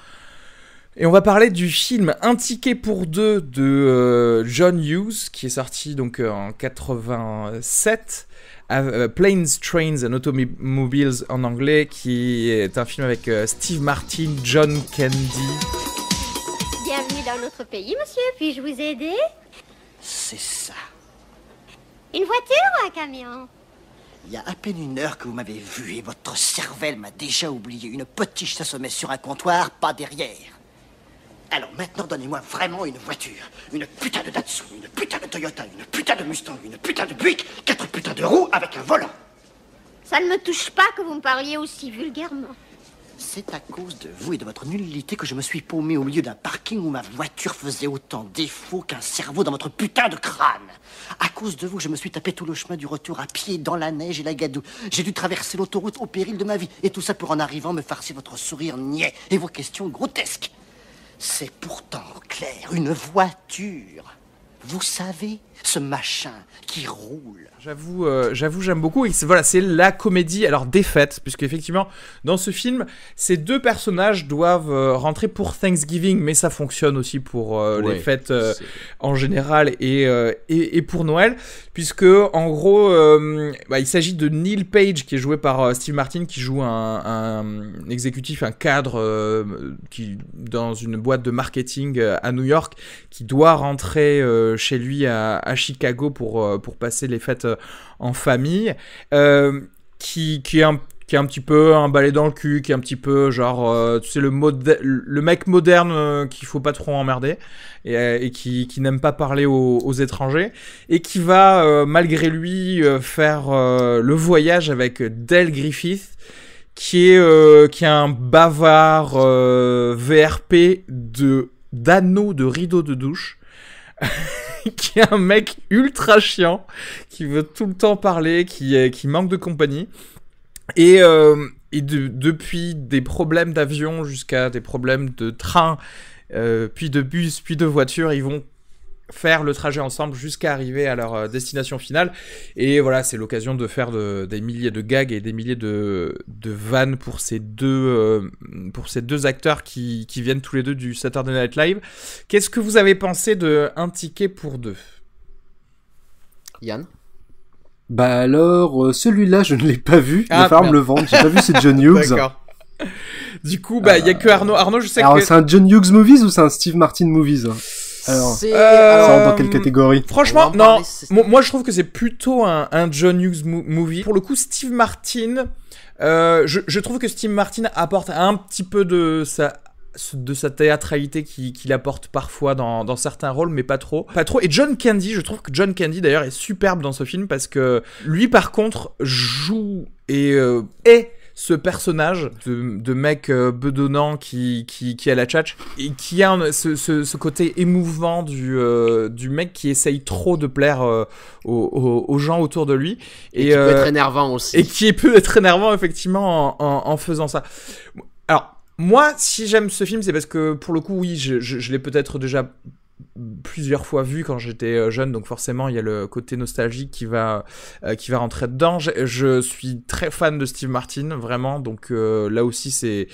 Et on va parler du film Un ticket pour deux de John Hughes, qui est sorti donc en 87. Planes, Trains and Automobiles en anglais, qui est un film avec Steve Martin, John Candy. Bienvenue dans notre pays, monsieur. Puis-je vous aider? C'est ça. Une voiture ou un camion? Il y a à peine une heure que vous m'avez vu et votre cervelle m'a déjà oublié. Une potiche s'assommait sur un comptoir, pas derrière. Alors maintenant, donnez-moi vraiment une voiture. Une putain de Datsun, une putain de Toyota, une putain de Mustang, une putain de Buick, 4 putains de roues avec un volant. Ça ne me touche pas que vous me parliez aussi vulgairement. C'est à cause de vous et de votre nullité que je me suis paumé au milieu d'un parking où ma voiture faisait autant défaut qu'un cerveau dans votre putain de crâne. À cause de vous, je me suis tapé tout le chemin du retour à pied dans la neige et la gadoue. J'ai dû traverser l'autoroute au péril de ma vie. Et tout ça pour en arrivant me farcer votre sourire niais et vos questions grotesques. C'est pourtant clair, une voiture. Vous savez, ce machin qui roule. J'avoue, j'aime beaucoup. Et c'est la comédie, alors défaite, puisque effectivement, dans ce film, ces deux personnages doivent rentrer pour Thanksgiving, mais ça fonctionne aussi pour les fêtes en général et pour Noël, puisque en gros, il s'agit de Neil Page, qui est joué par Steve Martin, qui joue un exécutif, un cadre qui dans une boîte de marketing à New York, qui doit rentrer chez lui à Chicago pour passer les fêtes en famille, qui est un petit peu un balai dans le cul, qui est un petit peu genre tu sais le mec moderne qu'il faut pas trop emmerder et qui n'aime pas parler aux étrangers, et qui va malgré lui faire le voyage avec Dale Griffith, qui est un bavard VRP d'anneaux de rideaux de douche. Qui est un mec ultra chiant, qui veut tout le temps parler, qui manque de compagnie, et depuis des problèmes d'avion jusqu'à des problèmes de train, puis de bus, puis de voiture, ils vont faire le trajet ensemble jusqu'à arriver à leur destination finale. Et voilà, c'est l'occasion de faire des milliers de gags et des milliers de vannes pour ces deux acteurs qui viennent tous les deux du Saturday Night Live. Qu'est-ce que vous avez pensé de Un ticket pour deux ? Yann ? Bah alors, celui-là, je ne l'ai pas vu. Il va falloir me le vendre. J'ai pas vu, c'est John Hughes. D'accord. Du coup, il y a que Arnaud. Arnaud, je sais alors, c'est un John Hughes movies ou c'est un Steve Martin movies ? Alors, ça rentre dans quelle catégorie ? Franchement, non. Moi, je trouve que c'est plutôt un John Hughes movie. Pour le coup, Steve Martin, je trouve que Steve Martin apporte un petit peu de sa théâtralité qu'il apporte parfois dans certains rôles, mais pas trop. Et John Candy, je trouve que John Candy d'ailleurs est superbe dans ce film, parce que lui, par contre, joue et est ce personnage de mec bedonnant qui a la tchatch, et qui a ce côté émouvant du mec qui essaye trop de plaire aux gens autour de lui, et qui peut être énervant aussi, et qui peut être énervant effectivement en faisant ça. Alors moi, si j'aime ce film, c'est parce que pour le coup, oui, je l'ai peut-être déjà plusieurs fois vu quand j'étais jeune, donc forcément il y a le côté nostalgique qui va rentrer dedans. Je suis très fan de Steve Martin, vraiment, donc là aussi c'est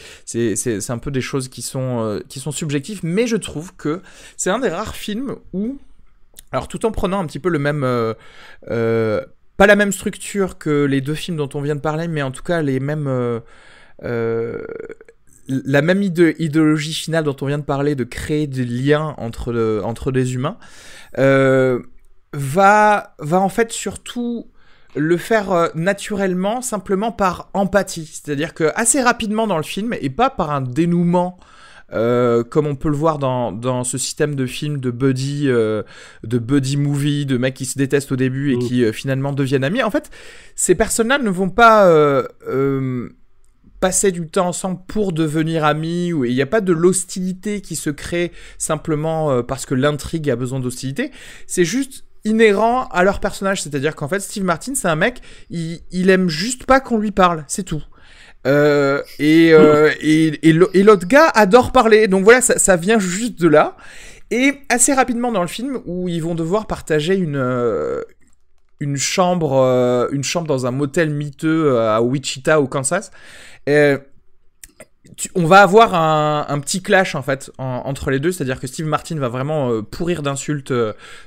un peu des choses qui sont subjectives, mais je trouve que c'est un des rares films où, alors tout en prenant un petit peu le même pas la même structure que les deux films dont on vient de parler, mais en tout cas les mêmes la même idéologie finale dont on vient de parler, de créer des liens entre des humains, va en fait surtout le faire naturellement, simplement par empathie. C'est-à-dire que assez rapidement dans le film, et pas par un dénouement comme on peut le voir dans ce système de films de buddy movie, de mecs qui se détestent au début et qui finalement deviennent amis. En fait, ces personnes-là ne vont pas passer du temps ensemble pour devenir amis, où il n'y a pas de l'hostilité qui se crée simplement parce que l'intrigue a besoin d'hostilité. C'est juste inhérent à leur personnage, c'est-à-dire qu'en fait Steve Martin, c'est un mec, il aime juste pas qu'on lui parle, c'est tout. Et l'autre gars adore parler, donc voilà, ça vient juste de là. Et assez rapidement dans le film, où ils vont devoir partager une chambre dans un motel miteux à Wichita au Kansas, on va avoir un petit clash en fait entre les deux, c'est-à-dire que Steve Martin va vraiment pourrir d'insultes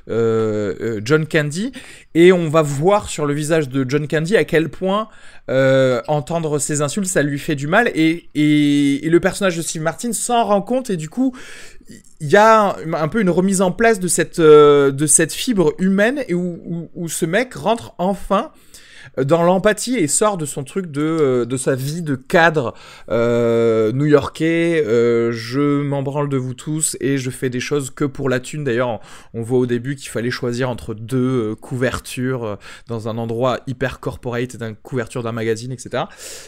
John Candy, et on va voir sur le visage de John Candy à quel point entendre ces insultes ça lui fait du mal, et le personnage de Steve Martin s'en rend compte, et du coup il y a un peu une remise en place de cette fibre humaine, et où ce mec rentre enfin dans l'empathie et sort de son truc de sa vie de cadre new-yorkais, je m'en branle de vous tous et je fais des choses que pour la thune. D'ailleurs, on voit au début qu'il fallait choisir entre deux couvertures dans un endroit hyper corporate, une couverture d'un magazine, etc.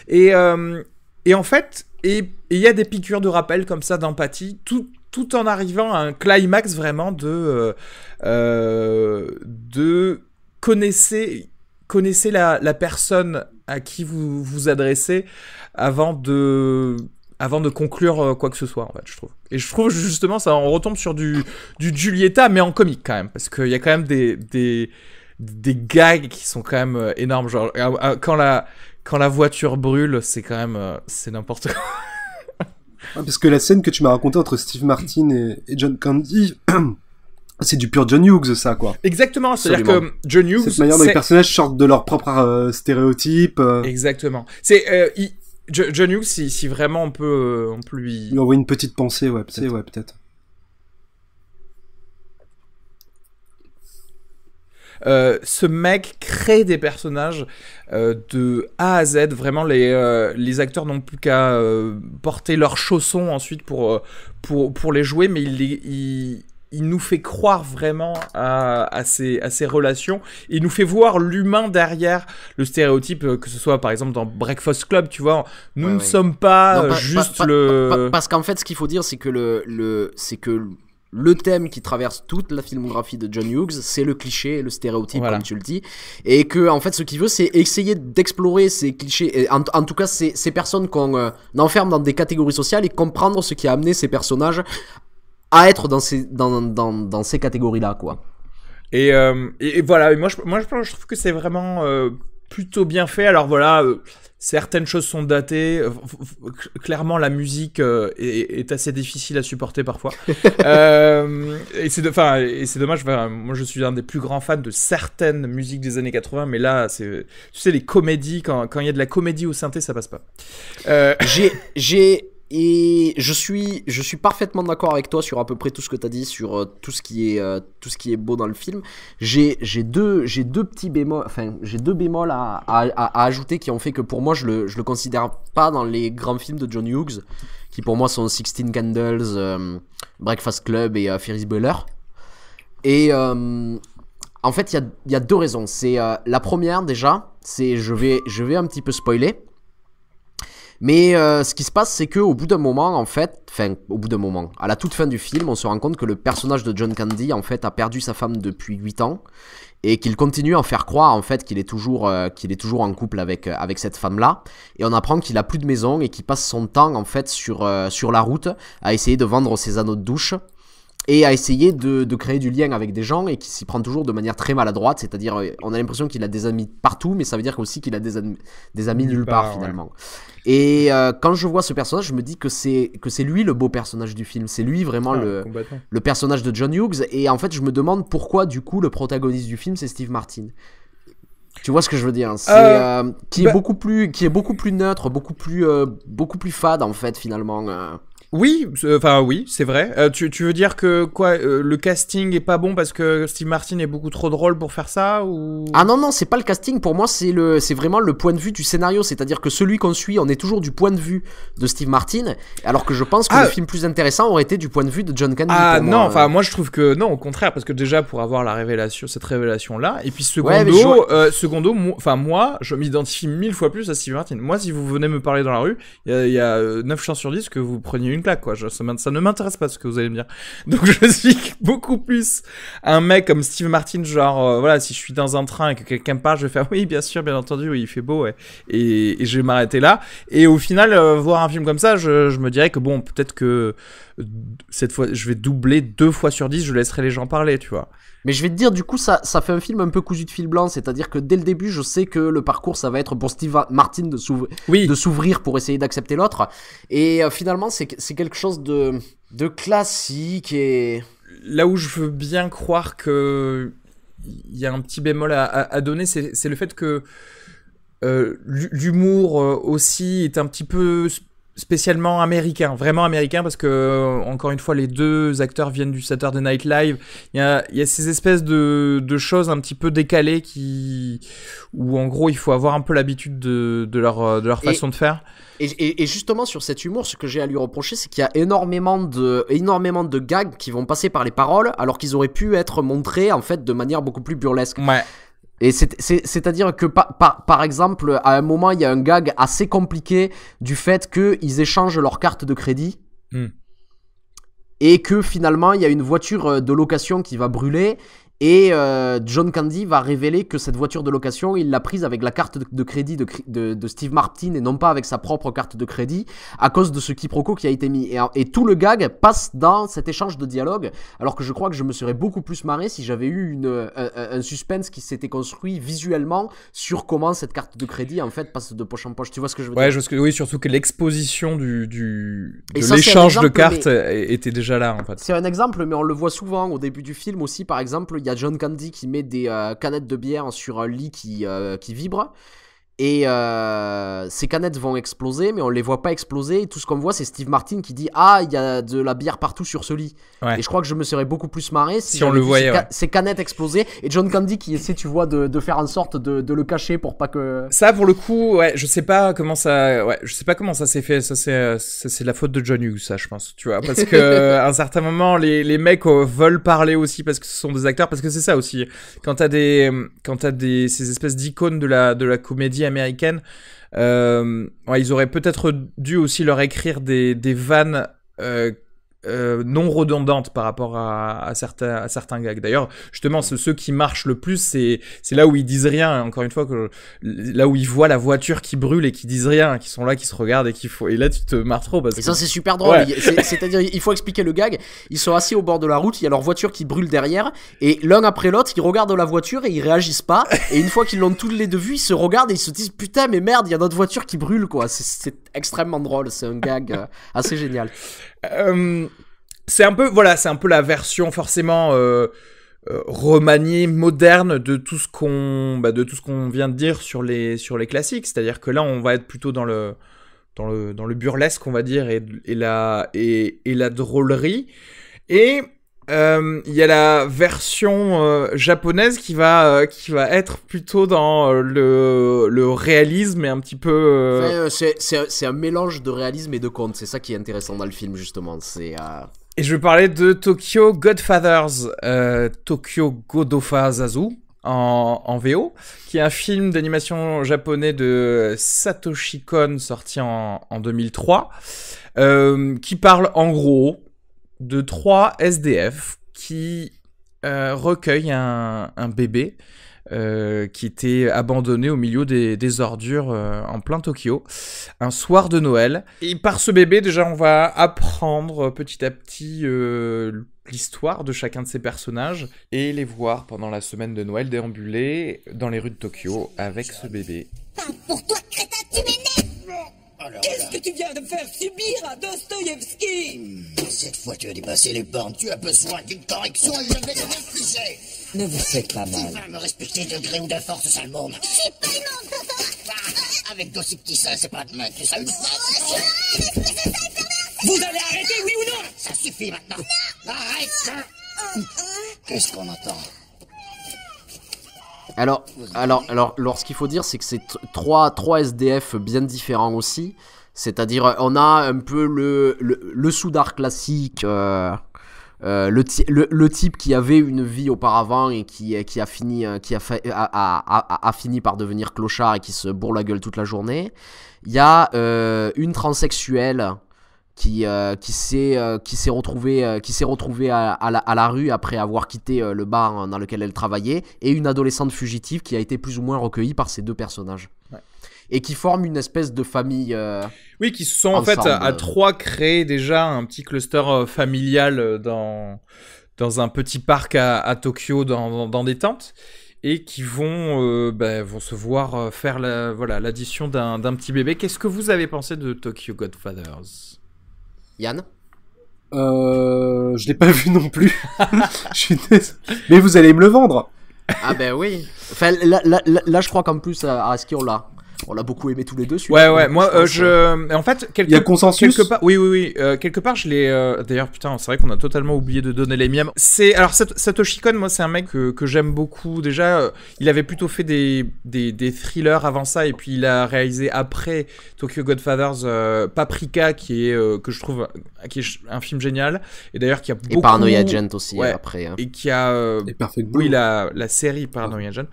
Et en fait, il y a des piqûres de rappel comme ça d'empathie, tout en arrivant à un climax vraiment de connaissez la personne à qui vous vous adressez avant de avant de conclure quoi que ce soit, en fait, je trouve. Et je trouve justement, ça, on retombe sur du Giulietta, mais en comique quand même, parce qu'il y a quand même des gags qui sont quand même énormes. Genre, quand la voiture brûle, c'est quand même c'est n'importe quoi. Parce que la scène que tu m'as racontée entre Steve Martin et John Candy, c'est du pur John Hughes, ça, quoi. Exactement, c'est-à-dire que John Hughes... Cette manière dont les personnages sortent de leur propre stéréotype. Exactement. C'est... John Hughes, si vraiment on peut lui envoyer une petite pensée, ouais, peut-être. Ce mec crée des personnages de A à Z. Vraiment, les acteurs n'ont plus qu'à porter leurs chaussons ensuite pour les jouer, mais il nous fait croire vraiment à ces relations. Il nous fait voir l'humain derrière le stéréotype, que ce soit par exemple dans Breakfast Club, tu vois. Nous ne sommes pas parce qu'en fait, ce qu'il faut dire, c'est que le thème qui traverse toute la filmographie de John Hughes, c'est le cliché, le stéréotype, comme tu le dis. Et que, en fait, ce qu'il veut, c'est essayer d'explorer ces clichés, et en tout cas, ces personnes qu'on enferme dans des catégories sociales et comprendre ce qui a amené ces personnages à être dans ces catégories-là, quoi. Et voilà, et moi je trouve que c'est vraiment plutôt bien fait. Alors voilà, certaines choses sont datées. Clairement, la musique est assez difficile à supporter parfois. Et c'est dommage. Moi, je suis un des plus grands fans de certaines musiques des années 80, mais là, tu sais, les comédies, quand il y a de la comédie au synthé, ça passe pas. Et je suis parfaitement d'accord avec toi sur à peu près tout ce que tu as dit sur tout ce qui est beau dans le film. J'ai deux petits bémols, enfin j'ai deux bémols à ajouter qui ont fait que pour moi je le considère pas dans les grands films de John Hughes, qui pour moi sont 16 Candles, Breakfast Club et Ferris Bueller. Et en fait il y a deux raisons. C'est la première déjà, c'est je vais un petit peu spoiler. Mais ce qui se passe, c'est qu'au bout d'un moment, à la toute fin du film, on se rend compte que le personnage de John Candy, en fait, a perdu sa femme depuis 8 ans et qu'il continue à en faire croire, en fait, qu'il est toujours en couple avec cette femme-là. Et on apprend qu'il a plus de maison et qu'il passe son temps, en fait, sur la route à essayer de vendre ses anneaux de douche et à essayer de créer du lien avec des gens, et qui s'y prend toujours de manière très maladroite, c'est-à-dire on a l'impression qu'il a des amis partout, mais ça veut dire aussi qu'il a des amis nulle part finalement. Ouais. Et quand je vois ce personnage, je me dis que c'est lui le beau personnage du film, c'est lui vraiment le personnage de John Hughes, et en fait je me demande pourquoi du coup le protagoniste du film c'est Steve Martin. Tu vois ce que je veux dire, qui est beaucoup plus neutre, beaucoup plus fade en fait finalement. Oui, c'est vrai. Tu veux dire que le casting est pas bon parce que Steve Martin est beaucoup trop drôle pour faire ça, ou... Ah non, c'est pas le casting. Pour moi, c'est vraiment le point de vue du scénario. C'est-à-dire que celui qu'on suit, on est toujours du point de vue de Steve Martin, alors que je pense que le film plus intéressant aurait été du point de vue de John Candy. Ah non, moi je trouve que non, au contraire, parce que déjà pour avoir cette révélation-là, et puis secondo, moi, je m'identifie 1000 fois plus à Steve Martin. Moi, si vous venez me parler dans la rue, il y a 9 chances sur 10 que vous preniez une claque, quoi. Ça ne m'intéresse pas ce que vous allez me dire. Donc je suis beaucoup plus un mec comme Steve Martin, genre voilà, si je suis dans un train et que quelqu'un me parle, je vais faire oui, bien sûr, bien entendu, oui, il fait beau, ouais. Et je vais m'arrêter là. Et au final, voir un film comme ça, je me dirais que bon, peut-être que cette fois, je vais doubler 2 fois sur 10, je laisserai les gens parler, tu vois. Mais je vais te dire, du coup, ça fait un film un peu cousu de fil blanc, c'est-à-dire que dès le début, je sais que le parcours, ça va être pour Steve Martin de s'ouvrir pour essayer d'accepter l'autre. Et finalement, c'est quelque chose de classique. Et là où je veux bien croire que il y a un petit bémol à donner, c'est le fait que l'humour aussi est un petit peu spécialement américain, vraiment américain, parce que encore une fois les deux acteurs viennent du Saturday Night Live. Il y a ces espèces de choses un petit peu décalées où en gros il faut avoir un peu l'habitude de leur façon de faire. Et justement sur cet humour, ce que j'ai à lui reprocher, c'est qu'il y a énormément de gags qui vont passer par les paroles, alors qu'ils auraient pu être montrés en fait de manière beaucoup plus burlesque. Ouais. Et c'est-à-dire que par exemple, à un moment, il y a un gag assez compliqué du fait qu'ils échangent leur carte de crédit. Et que finalement, il y a une voiture de location qui va brûler. Et John Candy va révéler que cette voiture de location, il l'a prise avec la carte de crédit de Steve Martin et non pas avec sa propre carte de crédit à cause de ce quiproquo qui a été mis. Et tout le gag passe dans cet échange de dialogue, alors que je crois que je me serais beaucoup plus marré si j'avais eu un suspense qui s'était construit visuellement sur comment cette carte de crédit en fait passe de poche en poche. Tu vois ce que je veux dire? Ouais, oui, surtout que l'exposition de l'échange de cartes était déjà là en fait. C'est un exemple, mais on le voit souvent au début du film aussi. Par exemple, il y a John Candy qui met des canettes de bière sur un lit qui vibre. Et ces canettes vont exploser, mais on les voit pas exploser. Et tout ce qu'on voit, c'est Steve Martin qui dit ah, il y a de la bière partout sur ce lit. Ouais. Et je crois que je me serais beaucoup plus marré si on le voyait. Ces canettes exploser. Et John Candy qui essaie, tu vois, de faire en sorte de le cacher pour pas que. Ça, pour le coup, ouais, je sais pas comment ça s'est fait. Ça, c'est la faute de John Hughes, ça, je pense. Tu vois, parce que à un certain moment, les mecs veulent parler aussi parce que ce sont des acteurs, parce que c'est ça aussi. Quand t'as ces espèces d'icônes de la comédie américaine, ouais, ils auraient peut-être dû aussi leur écrire des vannes non redondantes par rapport à certains gags. D'ailleurs, justement, ceux qui marchent le plus, c'est là où ils disent rien. Encore une fois, là où ils voient la voiture qui brûle et qui disent rien, qui sont là, qui se regardent et là tu te marres trop parce que ça c'est super drôle. Ouais. C'est-à-dire, il faut expliquer le gag. Ils sont assis au bord de la route, il y a leur voiture qui brûle derrière, et l'un après l'autre, ils regardent la voiture et ils réagissent pas. Et une fois qu'ils l'ont tous les deux vus, ils se regardent et ils se disent putain mais merde, il y a notre voiture qui brûle quoi. C'est extrêmement drôle. C'est un gag assez génial. C'est un peu la version forcément remaniée, moderne de tout ce qu'on vient de dire sur les classiques. C'est-à-dire que là, on va être plutôt dans le burlesque, on va dire, et la drôlerie. Et il y a la version japonaise qui va être plutôt dans le réalisme et un petit peu. C'est un mélange de réalisme et de conte. C'est ça qui est intéressant dans le film justement. Et je vais parler de Tokyo Godfathers, Tokyo Godofadazu en VO, qui est un film d'animation japonais de Satoshi Kon sorti en 2003, qui parle en gros de 3 SDF qui recueillent un bébé qui était abandonné au milieu des ordures en plein Tokyo, un soir de Noël. Et par ce bébé, déjà, on va apprendre petit à petit l'histoire de chacun de ces personnages et les voir pendant la semaine de Noël déambuler dans les rues de Tokyo avec ce bébé. Pour toi, crétin, tu m'énerves! Qu'est-ce que tu viens de faire subir à Dostoïevski? Cette fois, tu as dépassé les bornes. Tu as besoin d'une correction et je vais te l'infliger. Ne vous faites pas mal. Tu vas me respecter de gré ou de force, sale môme. Je suis pas une honte. Avec d'aussi petits seins, c'est pas demain que tu seras une femme. Vous allez arrêter, oui ou non? Ça suffit maintenant. Non. Arrête. Qu'est-ce qu'on entend? Alors, ce qu'il faut dire, c'est que c'est trois SDF bien différents aussi. C'est-à-dire, on a un peu le soudard classique, le type qui avait une vie auparavant et qui a fini par devenir clochard et qui se bourre la gueule toute la journée. Il y a une transsexuelle qui s'est retrouvée à la rue après avoir quitté le bar dans lequel elle travaillait, et une adolescente fugitive qui a été plus ou moins recueillie par ces deux personnages. Ouais. Et qui forment une espèce de famille. Oui, qui se sont ensemble. En fait à 3 créé déjà un petit cluster familial dans un petit parc à Tokyo dans des tentes, et qui vont se voir faire l'addition d'un petit bébé. Qu'est-ce que vous avez pensé de Tokyo Godfathers? Yann? Je l'ai pas vu non plus. Je suis désolé. Mais vous allez me le vendre. Ah ben oui. Enfin, là je crois qu'en plus à Aski on l'a beaucoup aimé tous les deux. Ouais. Moi, en fait, il y a consensus. Quelque part, oui. Quelque part, je l'ai. D'ailleurs, putain, c'est vrai qu'on a totalement oublié de donner les miams. Alors, Satoshi Kon, moi, c'est un mec que j'aime beaucoup. Déjà, il avait plutôt fait des thrillers avant ça, et puis il a réalisé après Tokyo Godfathers Paprika, qui est que je trouve qui est un film génial. Et d'ailleurs, qui a beaucoup. Et Paranoia Agent aussi après. Hein. Et qui a. Et Perfect Blue. Oui, la série Paranoia Agent,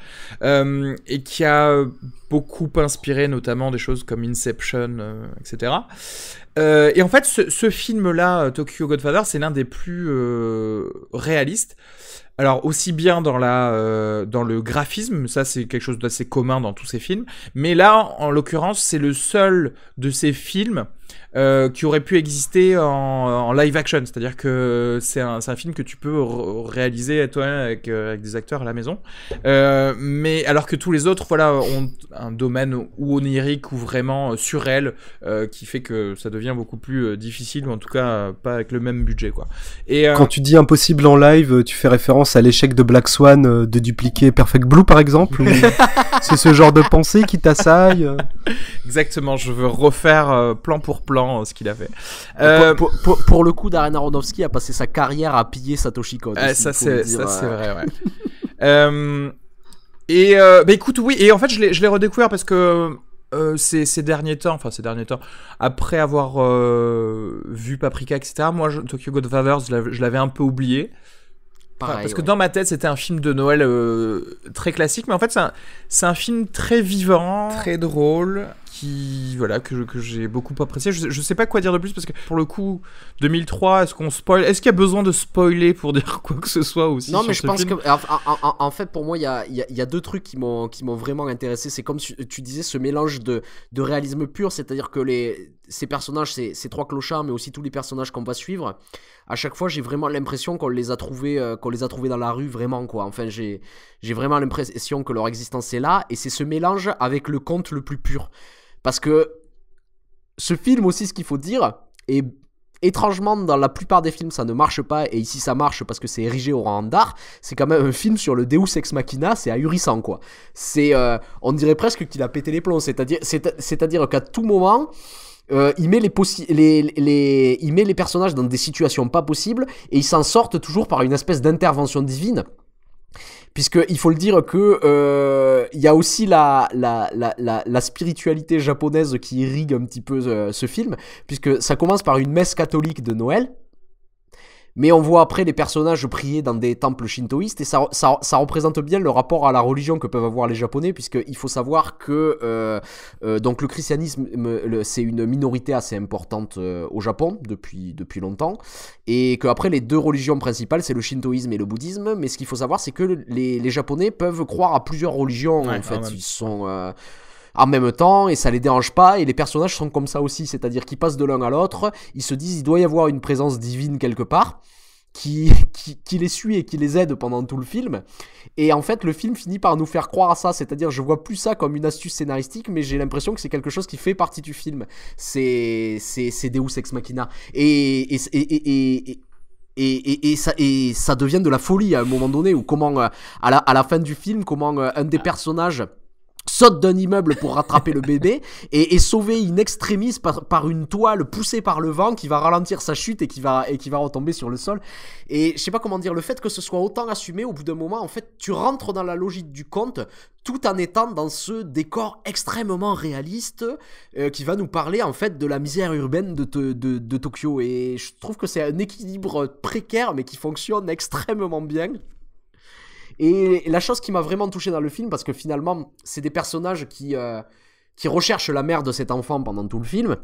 et qui a beaucoup inspiré notamment des choses comme Inception, etc. Et en fait, ce film-là, Tokyo Godfather, c'est l'un des plus réalistes. Alors aussi bien dans le graphisme, ça c'est quelque chose d'assez commun dans tous ces films, mais là en l'occurrence c'est le seul de ces films qui aurait pu exister en live action, c'est-à-dire que c'est un film que tu peux réaliser toi-même avec des acteurs à la maison, mais alors que tous les autres voilà ont un domaine ou onirique ou vraiment surréel qui fait que ça devient beaucoup plus difficile, ou en tout cas pas avec le même budget quoi. Et quand tu dis impossible en live, tu fais référence à l'échec de Black Swan de dupliquer Perfect Blue par exemple, ou c'est ce genre de pensée qui t'assaille? Exactement, je veux refaire plan pour plan ce qu'il a fait. Pour le coup, Darren Aronofsky a passé sa carrière à piller Satoshi Kon. Ça c'est vrai, ouais. Bah écoute, oui, et en fait je l'ai redécouvert parce que ces derniers temps, après avoir vu Paprika, etc., moi Tokyo Godfathers, je l'avais un peu oublié. Pareil, parce que dans ma tête c'était un film de Noël très classique, mais en fait c'est un film très vivant, très drôle, que j'ai beaucoup apprécié. Je sais pas quoi dire de plus parce que pour le coup 2003, est-ce qu'il y a besoin de spoiler pour dire quoi que ce soit aussi? Non, mais je pense que en fait pour moi il y a deux trucs qui m'ont vraiment intéressé. C'est comme tu disais, ce mélange de réalisme pur, c'est-à-dire que ces personnages, ces trois clochards, mais aussi tous les personnages qu'on va suivre, à chaque fois j'ai vraiment l'impression qu'on les a trouvés dans la rue, vraiment quoi. Enfin j'ai vraiment l'impression que leur existence est là, et c'est ce mélange avec le conte le plus pur. Parce que ce film aussi, ce qu'il faut dire, et étrangement dans la plupart des films ça ne marche pas, et ici ça marche parce que c'est érigé au rang d'art, c'est quand même un film sur le Deus Ex Machina, c'est ahurissant quoi. C'est, on dirait presque qu'il a pété les plombs, c'est-à-dire qu'à tout moment il met il met les personnages dans des situations pas possibles, et ils s'en sortent toujours par une espèce d'intervention divine. Puisqu'il faut le dire que y a aussi la spiritualité japonaise qui irrigue un petit peu ce film, puisque ça commence par une messe catholique de Noël, mais on voit après les personnages prier dans des temples shintoïstes, et ça représente bien le rapport à la religion que peuvent avoir les Japonais, puisqu'il faut savoir que donc le christianisme c'est une minorité assez importante au Japon depuis longtemps, et qu'après les deux religions principales c'est le shintoïsme et le bouddhisme, mais ce qu'il faut savoir c'est que les Japonais peuvent croire à plusieurs religions, en fait, ils sont en même temps, et ça les dérange pas, et les personnages sont comme ça aussi, c'est-à-dire qu'ils passent de l'un à l'autre, ils se disent il doit y avoir une présence divine quelque part qui les suit et qui les aide pendant tout le film, et en fait le film finit par nous faire croire à ça, c'est-à-dire je vois plus ça comme une astuce scénaristique, mais j'ai l'impression que c'est quelque chose qui fait partie du film, c'est Deus Ex Machina, et ça devient de la folie à un moment donné, où comment à la fin du film, comment un des personnages saute d'un immeuble pour rattraper le bébé et sauver in extremis par une toile poussée par le vent qui va ralentir sa chute et qui va retomber sur le sol. Et je sais pas comment dire, le fait que ce soit autant assumé, au bout d'un moment en fait tu rentres dans la logique du conte tout en étant dans ce décor extrêmement réaliste qui va nous parler en fait de la misère urbaine de Tokyo, et je trouve que c'est un équilibre précaire mais qui fonctionne extrêmement bien. Et la chose qui m'a vraiment touché dans le film, parce que finalement, c'est des personnages qui recherchent la mère de cet enfant pendant tout le film,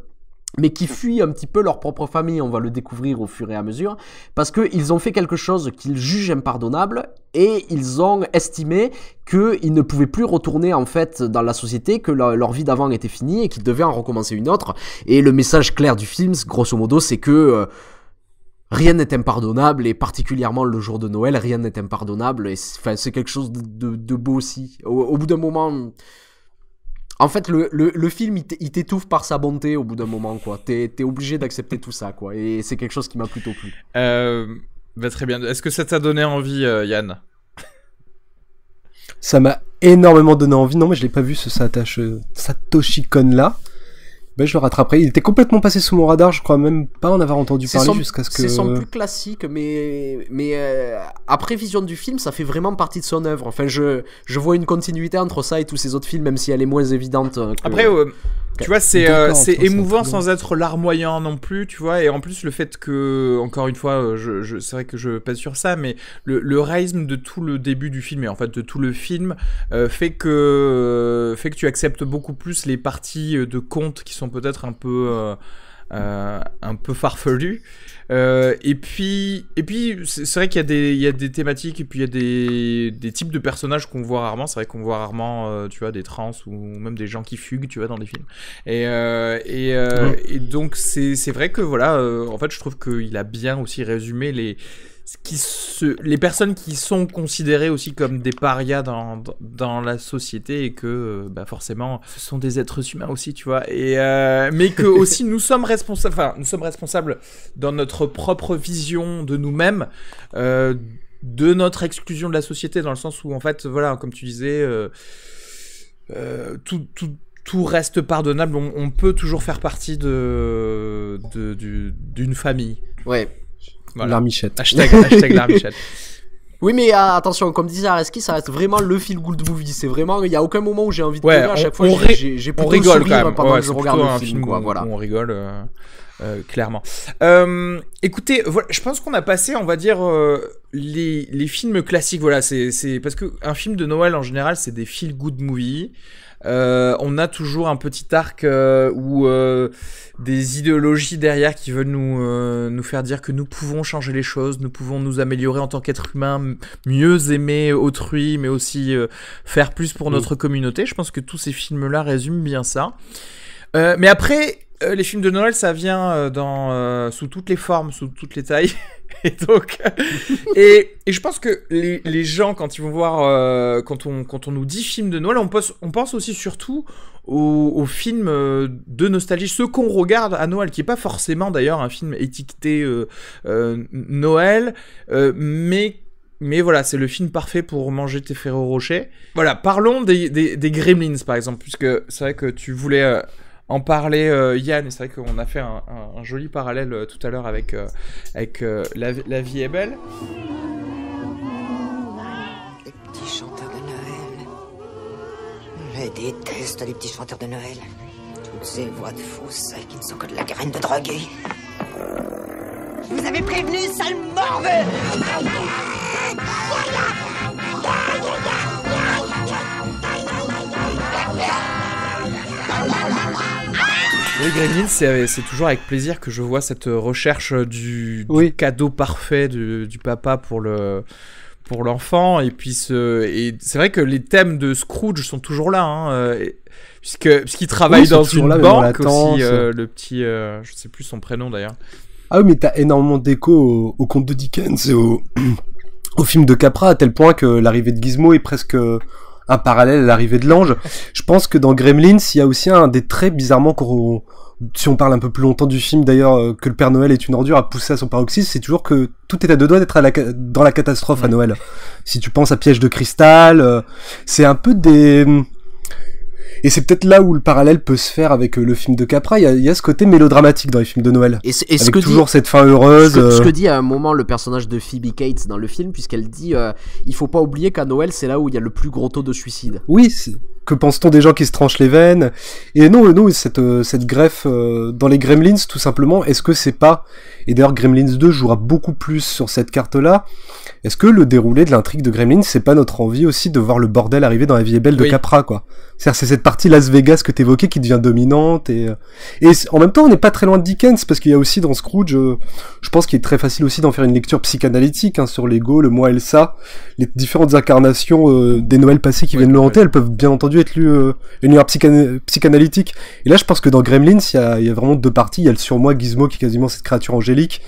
mais qui fuient un petit peu leur propre famille, on va le découvrir au fur et à mesure, parce qu'ils ont fait quelque chose qu'ils jugent impardonnable, et ils ont estimé qu'ils ne pouvaient plus retourner en fait dans la société, que leur vie d'avant était finie, et qu'ils devaient en recommencer une autre. Et le message clair du film, grosso modo, c'est que rien n'est impardonnable, et particulièrement le jour de Noël, rien n'est impardonnable, et c'est quelque chose de beau aussi. Au bout d'un moment, en fait, le film, il t'étouffe par sa bonté au bout d'un moment, quoi. T'es obligé d'accepter tout ça, quoi, et c'est quelque chose qui m'a plutôt plu. Bah très bien. Est-ce que ça t'a donné envie, Yann? Ça m'a énormément donné envie. Non, mais je l'ai pas vu, ce Satoshi Kon-là. Ben, je le rattraperai. Il était complètement passé sous mon radar, je crois même pas en avoir entendu parler jusqu'à ce que... C'est son plus classique, mais après vision du film, ça fait vraiment partie de son œuvre. Enfin, je vois une continuité entre ça et tous ces autres films, même si elle est moins évidente. Après, tu vois, c'est émouvant sans être larmoyant non plus, tu vois, et en plus le fait que, encore une fois, c'est vrai que je pèse sur ça, mais le réalisme de tout le début du film, et en fait de tout le film, fait que tu acceptes beaucoup plus les parties de contes qui sont peut-être un peu un peu farfelu. Et puis c'est vrai qu'il y a des thématiques et puis il y a des types de personnages qu'on voit rarement. C'est vrai qu'on voit rarement, tu vois, des trans ou même des gens qui fuguent, tu vois, dans des films. Et donc c'est vrai que voilà, en fait, je trouve qu'il a bien aussi résumé les personnes qui sont considérées aussi comme des parias dans la société et que forcément ce sont des êtres humains aussi, tu vois, mais que aussi nous sommes responsables dans notre propre vision de nous-mêmes, de notre exclusion de la société, dans le sens où en fait voilà, comme tu disais, tout reste pardonnable, on peut toujours faire partie d'une famille. Ouais. Voilà. L'armichette. Hashtag l'armichette. Oui, mais attention, comme disait Areski, ça reste vraiment le feel good movie. C'est vraiment, il y a aucun moment où j'ai envie de pleurer. À chaque fois, j'ai plutôt le sourire pendant que je regarde le film, quoi. Voilà. On rigole. Clairement. Écoutez, voilà, je pense qu'on a passé, on va dire, les films classiques. Voilà, c'est parce que un film de Noël en général, c'est des feel good movies. On a toujours un petit arc ou des idéologies derrière qui veulent nous faire dire que nous pouvons changer les choses, nous pouvons nous améliorer en tant qu'être humain, mieux aimer autrui, mais aussi faire plus pour notre communauté. Je pense que tous ces films-là résument bien ça. Mais après, les films de Noël, ça vient sous toutes les formes, sous toutes les tailles. Et donc, et je pense que les gens, quand ils vont voir, quand on nous dit film de Noël, on pense aussi surtout aux films de nostalgie, ceux qu'on regarde à Noël, qui est pas forcément d'ailleurs un film étiqueté Noël, mais voilà, c'est le film parfait pour manger tes Ferrero Rocher. Voilà, parlons des Gremlins par exemple, puisque c'est vrai que tu voulais en parler, Yann, et c'est vrai qu'on a fait un joli parallèle tout à l'heure avec La vie est belle. Les petits chanteurs de Noël. Je déteste les petits chanteurs de Noël. Toutes ces voix de fausses qui ne sont que de la graine de drogué. Je vous avais prévenu, sale morveux! Oui, Gremlins, c'est toujours avec plaisir que je vois cette recherche du cadeau parfait du papa pour l'enfant, et puis c'est vrai que les thèmes de Scrooge sont toujours là, puisqu'il travaille dans une banque aussi, le petit, je sais plus son prénom d'ailleurs. Ah oui, mais t'as énormément d'écho au conte de Dickens et au film de Capra, à tel point que l'arrivée de Gizmo est presque un parallèle à l'arrivée de l'ange. Je pense que dans Gremlins, il y a aussi un des traits, bizarrement, si on parle un peu plus longtemps du film d'ailleurs, que le Père Noël est une ordure à pousser à son paroxysme, c'est toujours que tout est à deux doigts d'être dans la catastrophe à Noël. Si tu penses à Piège de cristal, c'est un peu et c'est peut-être là où le parallèle peut se faire avec le film de Capra. Il y a ce côté mélodramatique dans les films de Noël, avec toujours cette fin heureuse. Ce que dit à un moment le personnage de Phoebe Cates dans le film, puisqu'elle dit il faut pas oublier qu'à Noël c'est là où il y a le plus gros taux de suicide. Oui, que pense-t-on des gens qui se tranchent les veines? Et non, cette greffe dans les Gremlins, tout simplement, est-ce que c'est pas... Et d'ailleurs Gremlins 2 jouera beaucoup plus sur cette carte-là. Est-ce que le déroulé de l'intrigue de Gremlins, c'est pas notre envie aussi de voir le bordel arriver dans La vie est belle de Capra, quoi? C'est-à-dire, c'est cette partie Las Vegas que t'évoquais qui devient dominante, et en même temps, on n'est pas très loin de Dickens, parce qu'il y a aussi dans Scrooge, je pense qu'il est très facile aussi d'en faire une lecture psychanalytique, sur l'ego, le moi et le ça, les différentes incarnations des Noëls passés qui viennent le hanter, elles peuvent bien entendu être lues une lumière psychanalytique. Et là, je pense que dans Gremlins, il y a vraiment deux parties. Il y a le surmoi Gizmo qui est quasiment cette créature angélique,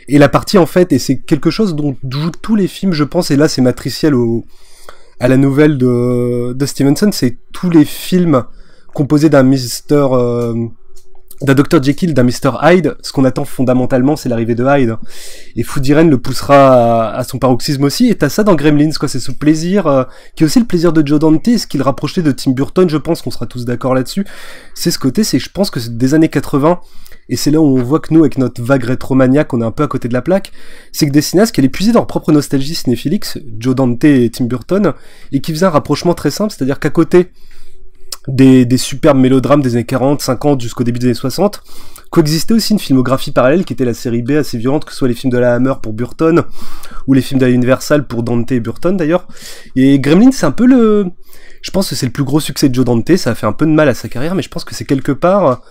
et la partie en fait, et c'est quelque chose dont jouent tous les films, je pense, et là c'est matriciel à la nouvelle de Stevenson, c'est tous les films composés d'un Dr. Jekyll, d'un Mr. Hyde. Ce qu'on attend fondamentalement, c'est l'arrivée de Hyde. Et Food Irene le poussera à son paroxysme aussi. Et t'as ça dans Gremlins, quoi. C'est ce plaisir, qui est aussi le plaisir de Joe Dante, ce qui le rapprochait de Tim Burton, je pense qu'on sera tous d'accord là-dessus. C'est ce côté, je pense que c'est des années 80, et c'est là où on voit que nous, avec notre vague rétromaniaque, on est un peu à côté de la plaque, c'est que des cinéastes qui allaient puiser dans leur propre nostalgie cinéphilique, Joe Dante et Tim Burton, et qui faisaient un rapprochement très simple, c'est-à-dire qu'à côté des superbes mélodrames des années 40, 50 jusqu'au début des années 60, coexistait aussi une filmographie parallèle qui était la série B assez violente, que ce soit les films de la Hammer pour Burton, ou les films de la Universal pour Dante et Burton d'ailleurs. Et Gremlins, c'est un peu je pense que c'est le plus gros succès de Joe Dante, ça a fait un peu de mal à sa carrière, mais je pense que c'est quelque part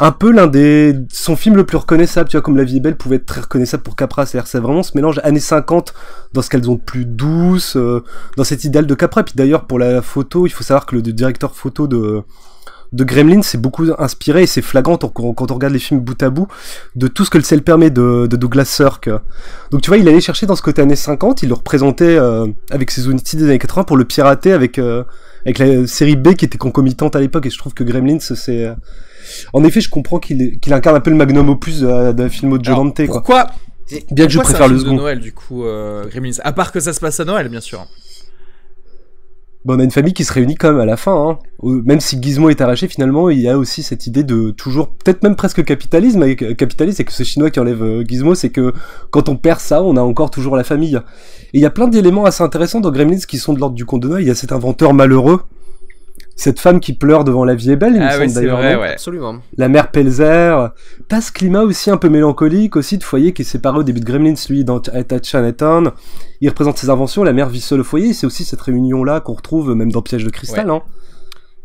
un peu son film le plus reconnaissable, tu vois, comme La vie est belle pouvait être très reconnaissable pour Capra, c'est-à-dire c'est vraiment ce mélange années 50 dans ce qu'elles ont de plus douce, dans cet idéal de Capra. Puis d'ailleurs pour la photo, il faut savoir que le directeur photo de Gremlins c'est beaucoup inspiré, et c'est flagrant quand on regarde les films bout à bout, de tout ce que le ciel permet de Douglas Sirk. Donc tu vois, il allait chercher dans ce côté années 50, il le représentait avec ses outils des années 80 pour le pirater avec la série B qui était concomitante à l'époque, et je trouve que Gremlins c'est... En effet, je comprends qu'il incarne un peu le magnum opus d'un film de Joe Dante. Pourquoi bien que je préfère le second. De Noël, du coup, Gremlins. À part que ça se passe à Noël, bien sûr. Bon, on a une famille qui se réunit quand même à la fin, hein. Même si Gizmo est arraché, finalement, il y a aussi cette idée de toujours, peut-être même presque capitaliste, c'est que ce Chinois qui enlève Gizmo, c'est que quand on perd ça, on a encore toujours la famille. Et il y a plein d'éléments assez intéressants dans Gremlins qui sont de l'ordre du conte de Noël. Il y a cet inventeur malheureux, cette femme qui pleure devant La vie est belle, il me semble d'ailleurs. Vrai, ouais. Absolument. La mère Pelzer. T'as ce climat aussi un peu mélancolique aussi de foyer qui est séparé au début de Gremlins, lui, dans Chinatown. Il représente ses inventions, la mère vit seule au foyer, c'est aussi cette réunion-là qu'on retrouve même dans Piège de cristal, hein.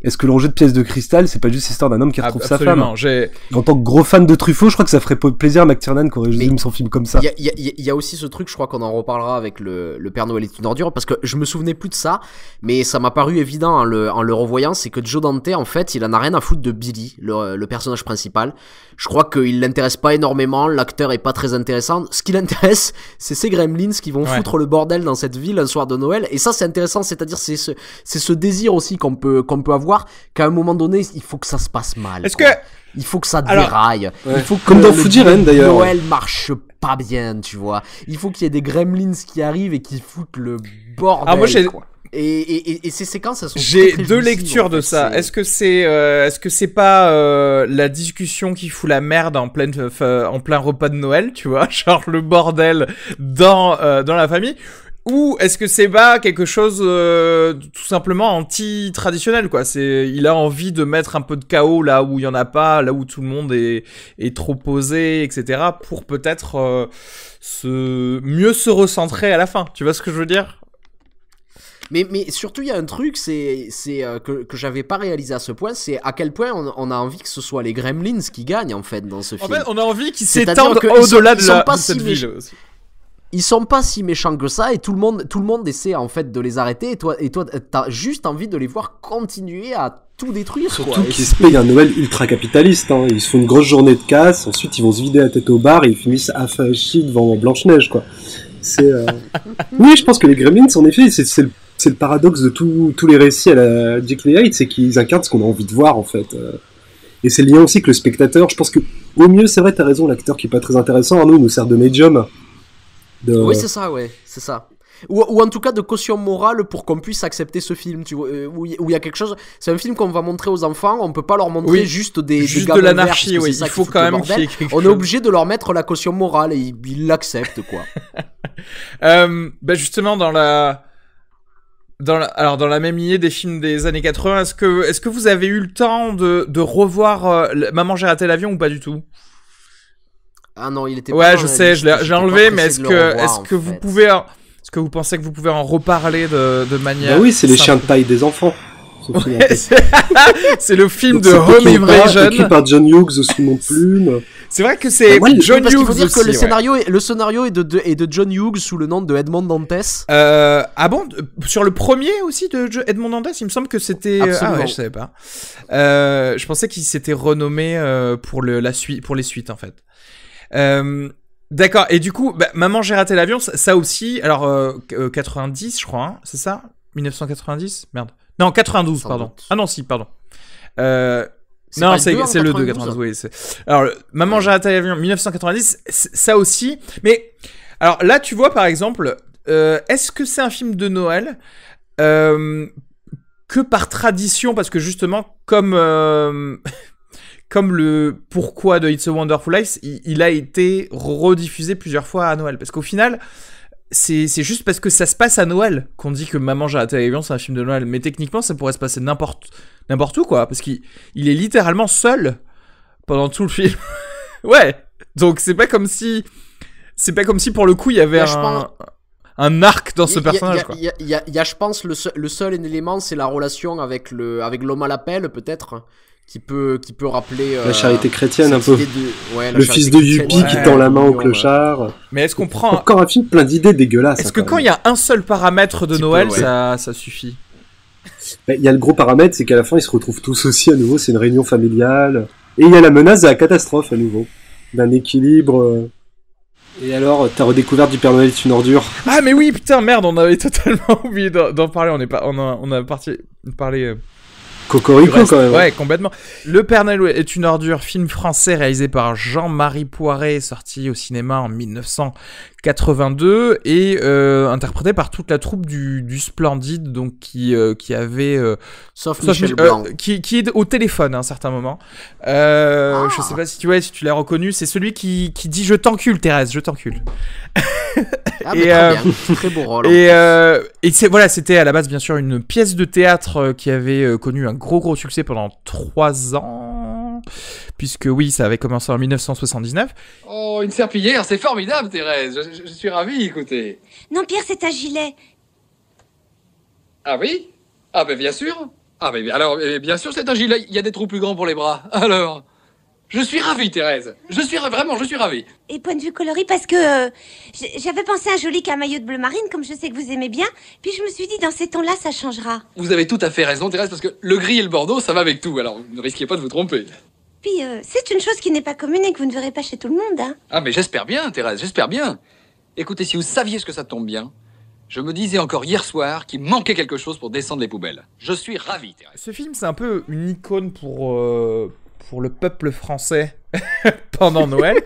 Est-ce que l'enjeu de Pièce de cristal, c'est pas juste l'histoire d'un homme qui retrouve sa femme? En tant que gros fan de Truffaut, je crois que ça ferait plaisir à McTiernan qu'on résume son film comme ça. Il y a aussi ce truc, je crois qu'on en reparlera avec le Père Noël est une ordure, parce que je me souvenais plus de ça, mais ça m'a paru évident en le revoyant, c'est que Joe Dante, en fait, il en a rien à foutre de Billy, le personnage principal. Je crois qu'il l'intéresse pas énormément, l'acteur est pas très intéressant. Ce qui l'intéresse, c'est ces Gremlins qui vont foutre le bordel dans cette ville un soir de Noël, et ça c'est intéressant, c'est-à-dire c'est ce désir aussi qu'on peut avoir, qu'à un moment donné il faut que ça se passe mal. Il faut que ça déraille. Il faut que comme dans Fujiren d'ailleurs. Noël marche pas bien, tu vois. Il faut qu'il y ait des Gremlins qui arrivent et qui foutent le bordel. Ah, moi quoi. Et ces séquences, elles sont j'ai très deux jouissives, lectures de ça. Est-ce que c'est pas la discussion qui fout la merde en plein repas de Noël, tu vois, genre le bordel dans la famille, ou est-ce que c'est pas quelque chose tout simplement anti-traditionnel, quoi. Il a envie de mettre un peu de chaos là où il y en a pas, là où tout le monde est trop posé, etc., pour peut-être mieux se recentrer à la fin. Tu vois ce que je veux dire? Mais surtout il y a un truc, que j'avais pas réalisé à ce point, c'est à quel point on a envie que ce soit les Gremlins qui gagnent en fait dans ce film. En fait, on a envie qu'ils s'étendent au-delà de cette ville aussi. Ils sont pas si méchants que ça, et tout le monde essaie en fait de les arrêter, et toi t'as juste envie de les voir continuer à tout détruire. Surtout qu'ils se payent un Noël ultra capitaliste, hein. Ils se font une grosse journée de casse, ensuite ils vont se vider la tête au bar et ils finissent affachés devant Blanche-Neige, quoi. Oui, je pense que les Gremlins, en effet, c'est le paradoxe de tous les récits à la Jekyll et Hyde, c'est qu'ils incarnent ce qu'on a envie de voir, en fait. Et c'est le lien aussi que le spectateur, je pense que, au mieux, c'est vrai, t'as raison, l'acteur qui est pas très intéressant, Arnaud, il nous sert de médium. Oui, c'est ça, c'est ça. Ou en tout cas de caution morale pour qu'on puisse accepter ce film, tu vois, où il y a quelque chose. C'est un film qu'on va montrer aux enfants, on peut pas leur montrer juste de l'anarchie, oui. Il faut quand même qu'il y ait quelque chose. On est obligé de leur mettre la caution morale, et ils l'acceptent, quoi. Justement, dans la même lignée des films des années 80, est-ce que vous avez eu le temps de revoir Maman j'ai raté l'avion ou pas du tout? Ah non, il était pas. Ouais, je sais, j'ai enlevé, mais est-ce que vous pouvez, est-ce que vous pensez que vous pouvez en reparler de manière? Bah oui, c'est les chiens de taille des enfants. Ouais, c'est le film de Home Invasion, écrit par John Hughes sous mon plume. C'est vrai que c'est John Hughes. Il faut dire que le scénario est de John Hughes sous le nom de Edmond Dantes. Ah bon, sur le premier aussi de Edmond Dantes, il me semble que c'était. Absolument. Ah ouais, je savais pas. Je pensais qu'il s'était renommé pour les suites en fait. D'accord. Et du coup, Maman j'ai raté l'avion, ça aussi. Alors 90, je crois, hein, c'est ça? 1990? Merde. Non, 92, pardon. Ah non, si, pardon. Non, c'est le 2, 92, oui. Alors, Maman j'ai raté l'avion, 1990, ça aussi. Mais, alors là, tu vois, par exemple, est-ce que c'est un film de Noël que par tradition, parce que justement, comme le pourquoi de It's a Wonderful Life, il a été rediffusé plusieurs fois à Noël. Parce qu'au final, c'est juste parce que ça se passe à Noël qu'on dit que Maman j'ai raté l'avion, c'est un film de Noël. Mais techniquement, ça pourrait se passer n'importe où, quoi. Parce qu'il est littéralement seul pendant tout le film. Ouais. Donc c'est pas comme si pour le coup il y avait un arc dans ce personnage, quoi. Il y a, je pense, le seul élément, c'est la relation avec l'homme à la pelle, peut-être, qui peut rappeler la charité chrétienne un peu. Ouais, le fils de Yuppie qui tend la main au clochard. Mais est-ce qu'on prend encore un film plein d'idées dégueulasses? Est-ce que quand il y a un seul paramètre de Noël, ça suffit? Il y a le gros paramètre, c'est qu'à la fin ils se retrouvent tous aussi à nouveau, c'est une réunion familiale. Et il y a la menace de la catastrophe à nouveau, d'un équilibre. Et alors, ta redécouverte du Père Noël est une ordure. Ah mais oui, putain, merde, on avait totalement oublié d'en parler. On a parlé. Cocorico quand même. Ouais, complètement. Le Père Noël est une ordure, film français réalisé par Jean-Marie Poiret, sorti au cinéma en 1982 et interprété par toute la troupe du Splendide, donc qui avait sauf Michel Blanc, qui est au téléphone à un certain moment. Je sais pas si tu l'as reconnu, c'est celui qui dit je t'encule Thérèse, je t'encule. Ah, et très bien, très beau rôle. Et c'était à la base bien sûr une pièce de théâtre qui avait connu un gros succès pendant 3 ans, puisque oui, ça avait commencé en 1979. Oh, une serpillière, c'est formidable, Thérèse. Je suis ravi, écoutez. Non, Pierre, c'est un gilet. Ah oui? Ah ben bien sûr. Ah ben alors, bien sûr, c'est un gilet. Il y a des trous plus grands pour les bras. Alors, je suis ravi, Thérèse. Je suis ravi. Et point de vue coloris, parce que j'avais pensé à un joli camaillot de bleu marine, comme je sais que vous aimez bien. Puis je me suis dit, dans ces tons-là, ça changera. Vous avez tout à fait raison, Thérèse, parce que le gris et le bordeaux, ça va avec tout. Alors, ne risquez pas de vous tromper. Puis, c'est une chose qui n'est pas commune et que vous ne verrez pas chez tout le monde, hein. Ah, mais j'espère bien, Thérèse, j'espère bien. Écoutez, si vous saviez ce que ça tombe bien, je me disais encore hier soir qu'il manquait quelque chose pour descendre les poubelles. Je suis ravi, Thérèse. Ce film, c'est un peu une icône pour le peuple français pendant Noël.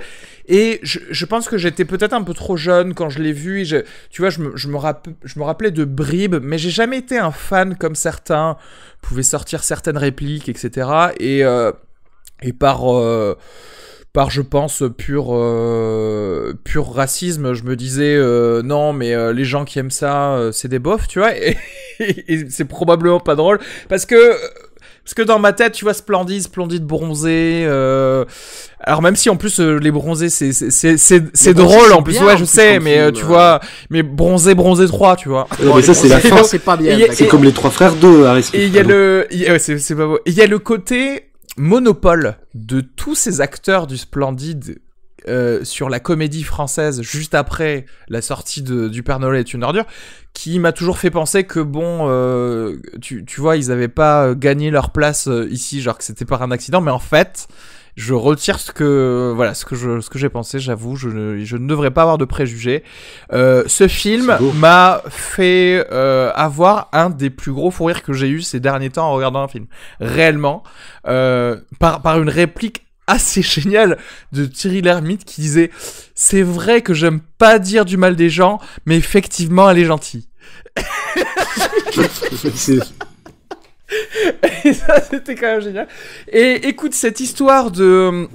Et je pense que j'étais peut-être un peu trop jeune quand je l'ai vu. Et tu vois, je me rappelais de bribes, mais j'ai jamais été un fan comme certains pouvaient sortir certaines répliques, etc. Et par je pense pur racisme, je me disais non mais les gens qui aiment ça c'est des bofs, tu vois, et c'est probablement pas drôle parce que dans ma tête, tu vois, splendide bronzé. Alors même si en plus les bronzés c'est drôle en plus, ouais, je sais, mais tu vois, mais bronzé 3, tu vois. Non, mais ça c'est la fin, c'est pas bien. C'est comme les 3 frères 2 à Et il y a c'est pas beau. Il y a le côté monopole de tous ces acteurs du Splendide sur la comédie française juste après la sortie du Père Noël est une ordure, qui m'a toujours fait penser que bon, tu vois, ils avaient pas gagné leur place ici, genre que c'était par un accident, mais en fait, je retire ce que j'ai pensé, j'avoue, je ne devrais pas avoir de préjugés. Ce film m'a fait avoir un des plus gros fous rires que j'ai eu ces derniers temps en regardant un film. Réellement, par une réplique assez géniale de Thierry Lhermitte qui disait « C'est vrai que j'aime pas dire du mal des gens, mais effectivement, elle est gentille. » Et ça, c'était quand même génial. Et écoute, cette histoire de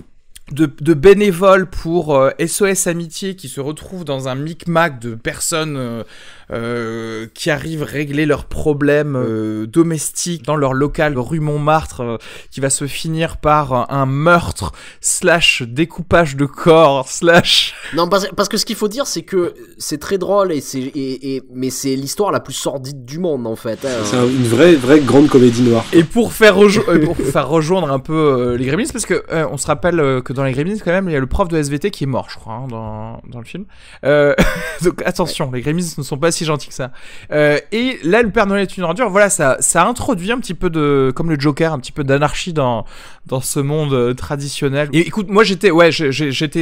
bénévoles pour SOS Amitié qui se retrouvent dans un micmac de personnes qui arrivent régler leurs problèmes domestiques dans leur local rue Montmartre, qui va se finir par un meurtre / découpage de corps / Non, parce que ce qu'il faut dire, c'est que c'est très drôle mais c'est l'histoire la plus sordide du monde en fait. Hein. C'est une vraie grande comédie noire. Et pour faire rejoindre un peu les Gremlins, parce que on se rappelle que dans les Gremlins quand même, il y a le prof de SVT qui est mort, je crois, hein, dans le film. Donc attention, les Gremlins ne sont pas si gentils que ça. Et là, le Père Noël est une ordure. Voilà, ça introduit un petit peu comme le Joker, un petit peu d'anarchie dans ce monde traditionnel. Et écoute, moi j'étais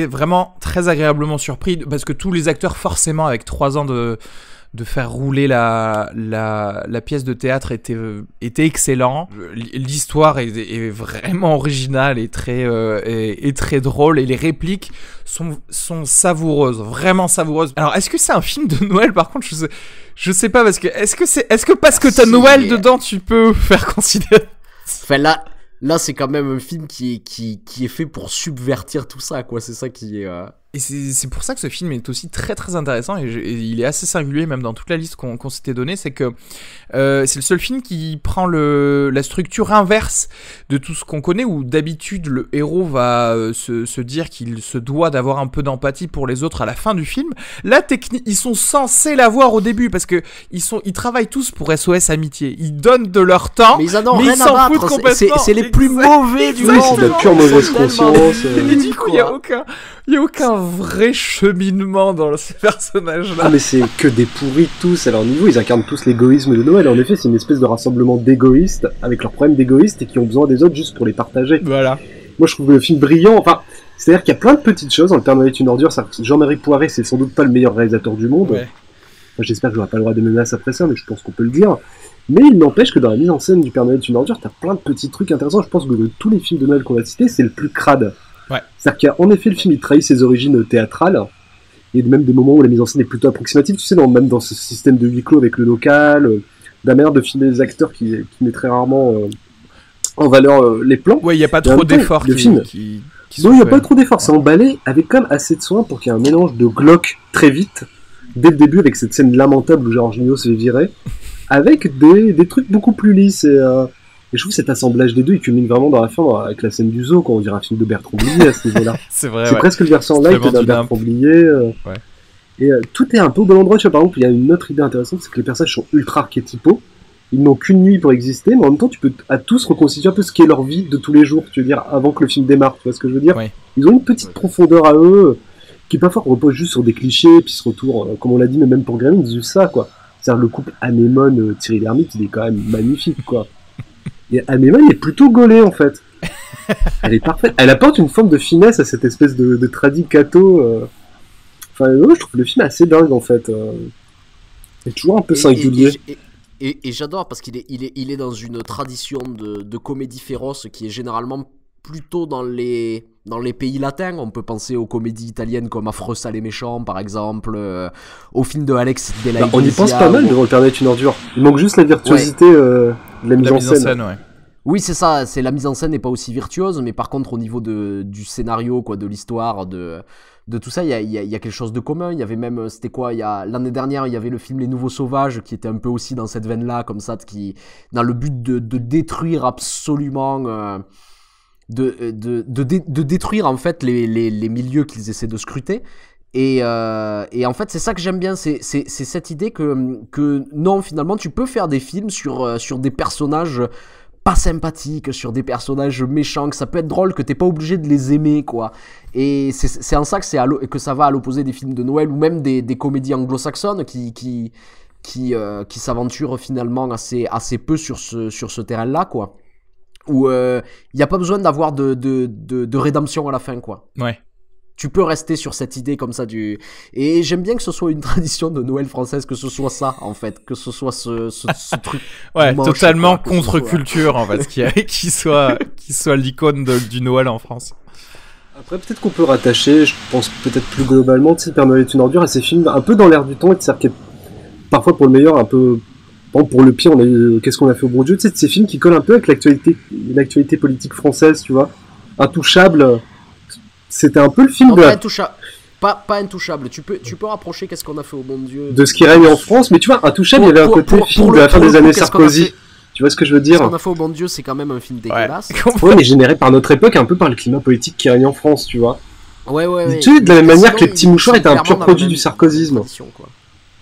vraiment très agréablement surpris parce que tous les acteurs, forcément, avec 3 ans de faire rouler la pièce de théâtre était excellent. L'histoire est vraiment originale et très drôle, et les répliques sont savoureuses, vraiment savoureuses. Alors, est-ce que c'est un film de Noël? Par contre, je sais pas, parce que est-ce que parce que t'as Noël dedans, tu peux faire considérer? Enfin là c'est quand même un film qui est fait pour subvertir tout ça, quoi. C'est ça qui est Et c'est pour ça que ce film est aussi très très intéressant et il est assez singulier même dans toute la liste qu'on s'était donnée, c'est que c'est le seul film qui prend la structure inverse de tout ce qu'on connaît, où d'habitude le héros va se dire qu'il se doit d'avoir un peu d'empathie pour les autres à la fin du film. Là, ils sont censés l'avoir au début parce que ils travaillent tous pour SOS Amitié, ils donnent de leur temps, mais ils en ont mais rien ils s'en à foutent battre. complètement. C'est les plus mauvais du monde. C'est de la pure mauvaise conscience. Et du coup, il y a aucun vrai cheminement dans ces personnages-là. Ah mais c'est que des pourris tous à leur niveau, ils incarnent tous l'égoïsme de Noël. En effet, c'est une espèce de rassemblement d'égoïstes avec leurs problèmes d'égoïstes et qui ont besoin des autres juste pour les partager. Voilà. Moi je trouve le film brillant, enfin, c'est-à-dire qu'il y a plein de petites choses. Dans Le Père Noël est une ordure, Jean-Marie Poiret, c'est sans doute pas le meilleur réalisateur du monde. Ouais. Enfin, j'espère que j'aurai pas le droit de menaces après ça, mais je pense qu'on peut le dire. Mais il n'empêche que dans la mise en scène du Père Noël est une ordure, t'as plein de petits trucs intéressants. Je pense que de tous les films de Noël qu'on va citer, c'est le plus crade. Ouais. C'est-à-dire qu'en effet, le film, il trahit ses origines théâtrales, et même des moments où la mise en scène est plutôt approximative, tu sais, même dans ce système de huis clos avec le local, la manière de filmer les acteurs qui met très rarement en valeur les plans. Ouais, il n'y a pas trop d'efforts qui non, il n'y a pas trop d'efforts, c'est emballé avec quand même assez de soin pour qu'il y ait un mélange de glauque très vite, dès le début, avec cette scène lamentable où Gérard Jugnot se fait virer, avec des trucs beaucoup plus lisses, et je trouve cet assemblage des deux, il culmine vraiment dans la fin, avec la scène du zoo, quand on dirait un film de Bertrand Blier à ce niveau-là. C'est vrai, c'est presque le versant light d'un Bertrand Blier. Ouais. Et tout est un peu au bon endroit. Tu vois, par exemple, il y a une autre idée intéressante, c'est que les personnages sont ultra archétypaux. Ils n'ont qu'une nuit pour exister, mais en même temps, tu peux à tous reconstituer un peu ce qu'est leur vie de tous les jours, tu veux dire, avant que le film démarre, tu vois ce que je veux dire. Ouais. Ils ont une petite profondeur à eux, qui parfois repose juste sur des clichés, puis ce retour, comme on l'a dit, mais même pour Gremlins, ils usent ça, quoi. C'est-à-dire, le couple Anémone-Thierry Lhermitte, il est quand même magnifique, quoi. Et Anémone est plutôt gaulée, en fait. Elle est parfaite. Elle apporte une forme de finesse à cette espèce de tradicato. Enfin, ouais, je trouve le film assez dingue, en fait. Il est toujours un peu singulier. Et j'adore parce qu'il est dans une tradition de comédie féroce qui est généralement plutôt dans les pays latins. On peut penser aux comédies italiennes comme Affreux, sale et méchant, par exemple, au film de Alex de la Iglesia. On y pense pas mal devant Le Père Noël est une ordure. Il manque juste la virtuosité de la mise en scène. Ouais. Oui, c'est ça, c'est la mise en scène n'est pas aussi virtuose, mais par contre au niveau du scénario, quoi, de l'histoire, de tout ça, il y a quelque chose de commun. Il y avait même, c'était quoi, l'année dernière, il y avait le film Les Nouveaux Sauvages qui était un peu aussi dans cette veine-là, comme ça, dans le but de détruire absolument, de détruire en fait les milieux qu'ils essaient de scruter. Et en fait, c'est ça que j'aime bien, c'est cette idée que non, finalement, tu peux faire des films sur des personnages pas sympathiques, sur des personnages méchants, que ça peut être drôle, que t'es pas obligé de les aimer, quoi. Et c'est en ça que ça va à l'opposé des films de Noël ou même des comédies anglo-saxonnes qui s'aventurent finalement assez peu sur ce terrain-là, quoi. Où il y a pas besoin d'avoir de rédemption à la fin, quoi. Ouais. Tu peux rester sur cette idée comme ça et j'aime bien que ce soit une tradition de Noël française, que ce soit ça en fait, que ce soit ce truc. Ouais, moche, totalement quoi, contre-culture en fait, qui soit l'icône du Noël en France. Après, peut-être qu'on peut rattacher, je pense peut-être plus globalement, tu sais, Père Noël est une ordure à ces films un peu dans l'air du temps, et c'est-à-dire parfois pour le meilleur, un peu. Bon, pour le pire, on a eu Qu'est-ce qu'on a fait au bon Dieu, tu sais, ces films qui collent un peu avec l'actualité politique française, tu vois. Intouchable. C'était un peu le film non, pas intouchable. Pas intouchable. Tu peux rapprocher Qu'est-ce qu'on a fait au bon Dieu de ce qui règne en France, mais tu vois, Intouchable, il y avait un côté film de la fin des années Sarkozy. Tu vois ce que je veux dire? Ce qu'on a fait au bon Dieu, c'est quand même un film dégueulasse. Ouais, mais généré par notre époque, un peu par le climat politique qui règne en France, tu vois. Ouais. Tu sais, de la même manière que Les Petits Mouchoirs était un pur produit du sarkozysme.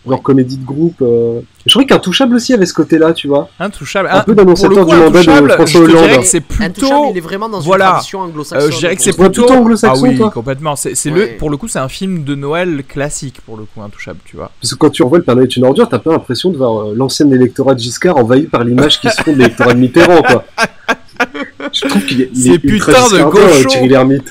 Genre comédie de groupe. Je trouvais qu'Intouchable aussi avait ce côté-là, tu vois. Intouchable. Un peu d'annonciateur du mandat de François Hollande. Je dirais que c'est plutôt. Intouchable, il est vraiment dans une tradition anglo-saxonne. Je dirais que c'est plutôt anglo-saxon. Ah oui, complètement. Pour le coup, c'est un film de Noël classique pour le coup, Intouchable, tu vois. Parce que quand tu revois Le Père Noël est une ordure, t'as pas l'impression de voir l'ancien électorat de Giscard envahi par l'image qui se font de l'électorat de Mitterrand, quoi. Je trouve qu'il est putain de gaucho. Thierry Lhermitte.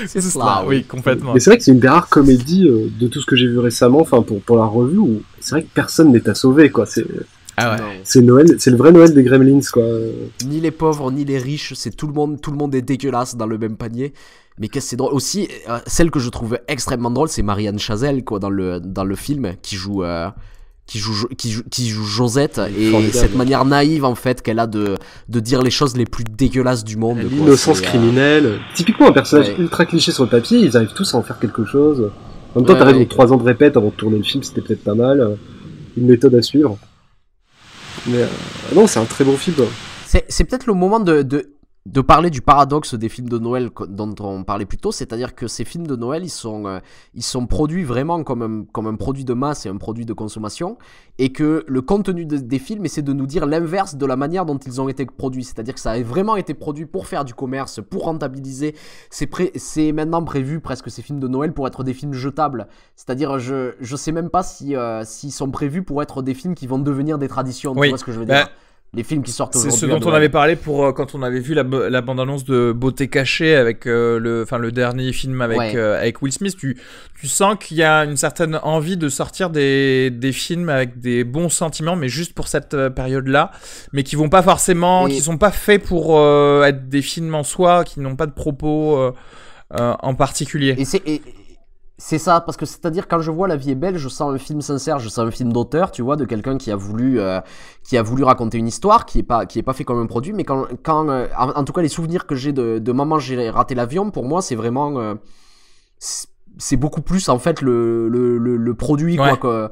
C'est cela, oui, complètement. Mais c'est vrai que c'est une des rares comédies de tout ce que j'ai vu récemment, enfin pour la revue, où c'est vrai que personne n'est à sauver, quoi. C'est Noël, c'est le vrai Noël des Gremlins, quoi. Ni les pauvres ni les riches, c'est tout le monde est dégueulasse dans le même panier. Mais qu'est-ce que c'est drôle aussi, celle que je trouve extrêmement drôle, c'est Marianne Chazelle, quoi, dans le film, qui joue qui joue Josette, et formidable. cette manière naïve en fait qu'elle a de dire les choses les plus dégueulasses du monde. L'innocence criminelle. Typiquement un personnage ultra cliché sur le papier, ils arrivent tous à en faire quelque chose. En même temps, t'as raison, 3 ans de répète avant de tourner le film, c'était peut-être pas mal. Une méthode à suivre. Mais non, c'est un très bon film. C'est peut-être le moment de parler du paradoxe des films de Noël dont on parlait plus tôt, c'est-à-dire que ces films de Noël, ils sont produits vraiment comme un produit de masse et un produit de consommation, et que le contenu des films essaie de nous dire l'inverse de la manière dont ils ont été produits, c'est-à-dire que ça a vraiment été produit pour faire du commerce, pour rentabiliser. C'est maintenant prévu presque ces films de Noël pour être des films jetables, c'est-à-dire je sais même pas s'ils sont prévus pour être des films qui vont devenir des traditions, tu vois ce que je veux dire. Les films qui sortent aujourd'hui. C'est ce dont on avait parlé pour quand on avait vu la bande-annonce de Beauté cachée avec le dernier film avec Will Smith. Tu sens qu'il y a une certaine envie de sortir des films avec des bons sentiments, mais juste pour cette période-là, mais qui vont pas forcément, qui sont pas faits pour être des films en soi, qui n'ont pas de propos en particulier. C'est ça, parce que c'est-à-dire quand je vois La vie est belle, je sens un film sincère, je sens un film d'auteur, tu vois, de quelqu'un qui a voulu raconter une histoire, qui est pas fait comme un produit, mais quand en tout cas les souvenirs que j'ai de Maman j'ai raté l'avion, pour moi c'est vraiment c'est beaucoup plus en fait le produit quoi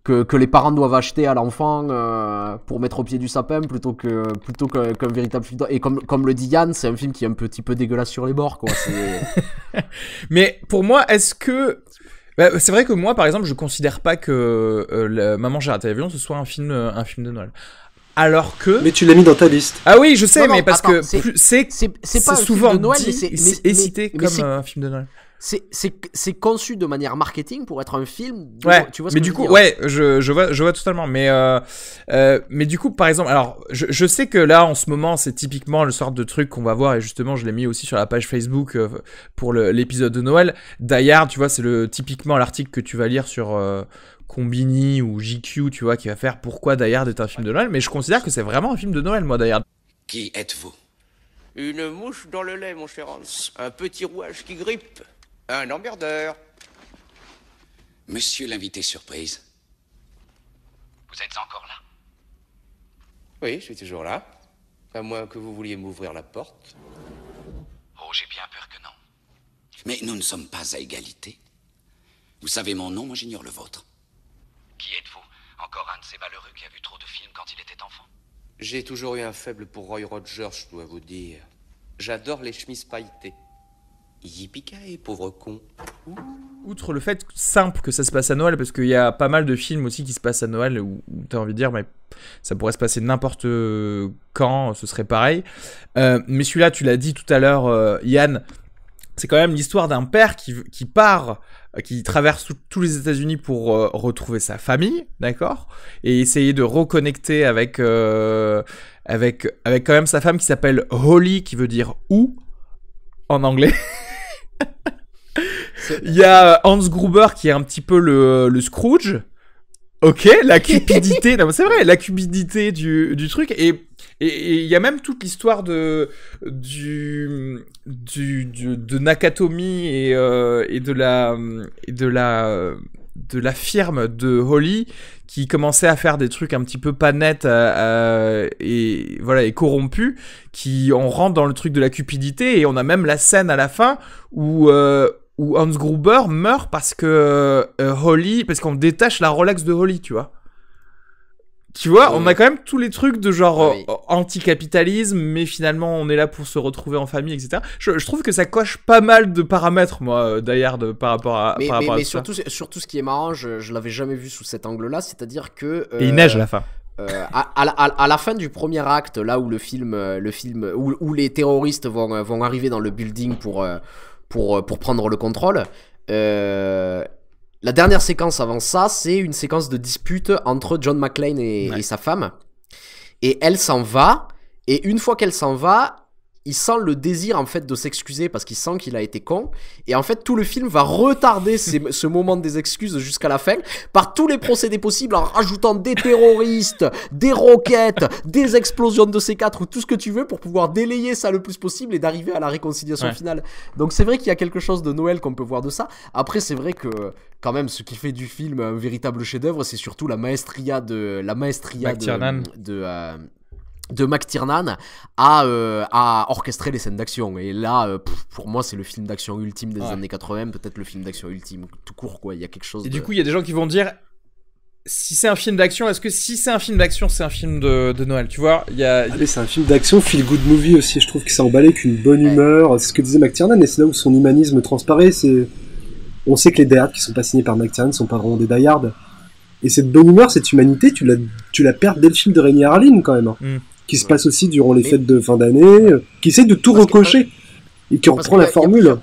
que les parents doivent acheter à l'enfant pour mettre au pied du sapin plutôt qu'un véritable film. Et comme le dit Yann, c'est un film qui est un petit peu dégueulasse sur les bords, quoi. Mais pour moi, est-ce que... c'est vrai que moi, par exemple, je considère pas que Maman j'ai raté l'avion ce soit un film de Noël. Alors que... Mais tu l'as mis dans ta liste. Ah oui, je sais, mais parce que c'est pas souvent film de Noël, dit et cité comme un film de Noël. C'est conçu de manière marketing pour être un film. Tu vois ce mais que du je coup, veux dire. je vois totalement. Mais du coup, par exemple, alors, je sais que là, en ce moment, c'est typiquement le sort de truc qu'on va voir, et justement, je l'ai mis aussi sur la page Facebook pour l'épisode de Noël. Die Hard, tu vois, c'est typiquement l'article que tu vas lire sur Combini ou JQ, tu vois, qui va faire pourquoi Die Hard est un film de Noël. Mais je considère que c'est vraiment un film de Noël, moi, Die Hard. Qui êtes-vous? Une mouche dans le lait, mon cher Hans. Un petit rouage qui grippe. Un emmerdeur. Monsieur l'invité surprise. Vous êtes encore là? Oui, je suis toujours là. À moins que vous vouliez m'ouvrir la porte. Oh, j'ai bien peur que non. Mais nous ne sommes pas à égalité. Vous savez mon nom, moi j'ignore le vôtre. Qui êtes-vous? Encore un de ces malheureux qui a vu trop de films quand il était enfant? J'ai toujours eu un faible pour Roy Rogers, je dois vous dire. J'adore les chemises pailletées. Yippee-ki-yay, pauvre con. Outre le fait simple que ça se passe à Noël, parce qu'il y a pas mal de films aussi qui se passent à Noël où t'as envie de dire, mais ça pourrait se passer n'importe quand, ce serait pareil. Mais celui-là, tu l'as dit tout à l'heure, Yann, c'est quand même l'histoire d'un père qui part, qui traverse tous les États-Unis pour retrouver sa famille, d'accord, et essayer de reconnecter avec quand même sa femme qui s'appelle Holly, qui veut dire où en anglais. Il y a Hans Gruber qui est un petit peu le Scrooge. Ok, la cupidité, non, c'est vrai, la cupidité du truc, et il y a même toute l'histoire de Nakatomi et de la firme de Holly qui commençait à faire des trucs un petit peu pas nets et voilà, et corrompus, qui on rentre dans le truc de la cupidité, et on a même la scène à la fin où Hans Gruber meurt parce que Holly, parce qu'on détache la Rolex de Holly, tu vois. Tu vois, on a quand même tous les trucs de genre anticapitalisme, mais finalement on est là pour se retrouver en famille, etc. Je trouve que ça coche pas mal de paramètres, moi, Die Hard, par rapport à mais ça. surtout ce qui est marrant, je l'avais jamais vu sous cet angle-là, c'est-à-dire que... Et il neige à la fin. À la fin du premier acte, là où le film où les terroristes vont arriver dans le building pour prendre le contrôle, la dernière séquence avant ça, c'est une séquence de dispute entre John McClane et sa femme. Et elle s'en va. Et une fois qu'elle s'en va, il sent le désir en fait de s'excuser parce qu'il sent qu'il a été con, et en fait tout le film va retarder ce moment des excuses jusqu'à la fin par tous les procédés possibles, en rajoutant des terroristes, des roquettes, des explosions de C4 ou tout ce que tu veux pour pouvoir délayer ça le plus possible et d'arriver à la réconciliation finale. Donc c'est vrai qu'il y a quelque chose de Noël qu'on peut voir de ça. Après c'est vrai que quand même ce qui fait du film un véritable chef-d'œuvre, c'est surtout la maestria de McTiernan à orchestrer les scènes d'action. Et là, pour moi, c'est le film d'action ultime des années 80, peut-être le film d'action ultime tout court, quoi. Il y a quelque chose. Et du coup, il y a des gens qui vont dire, si c'est un film d'action, est-ce que si c'est un film d'action, c'est un film de Noël, tu vois? Allez, c'est un film d'action, feel good movie aussi. Je trouve que c'est emballé avec une bonne humeur. C'est ce que disait McTiernan, et c'est là où son humanisme transparaît. On sait que les die-hard qui sont pas signés par McTiernan sont pas vraiment des die-hard. Et cette bonne humeur, cette humanité, tu la perds dès le film de Renny Harlin, quand même. Qui se passe aussi durant les fêtes de fin d'année, qui essaie de tout recocher, et qui reprend la formule.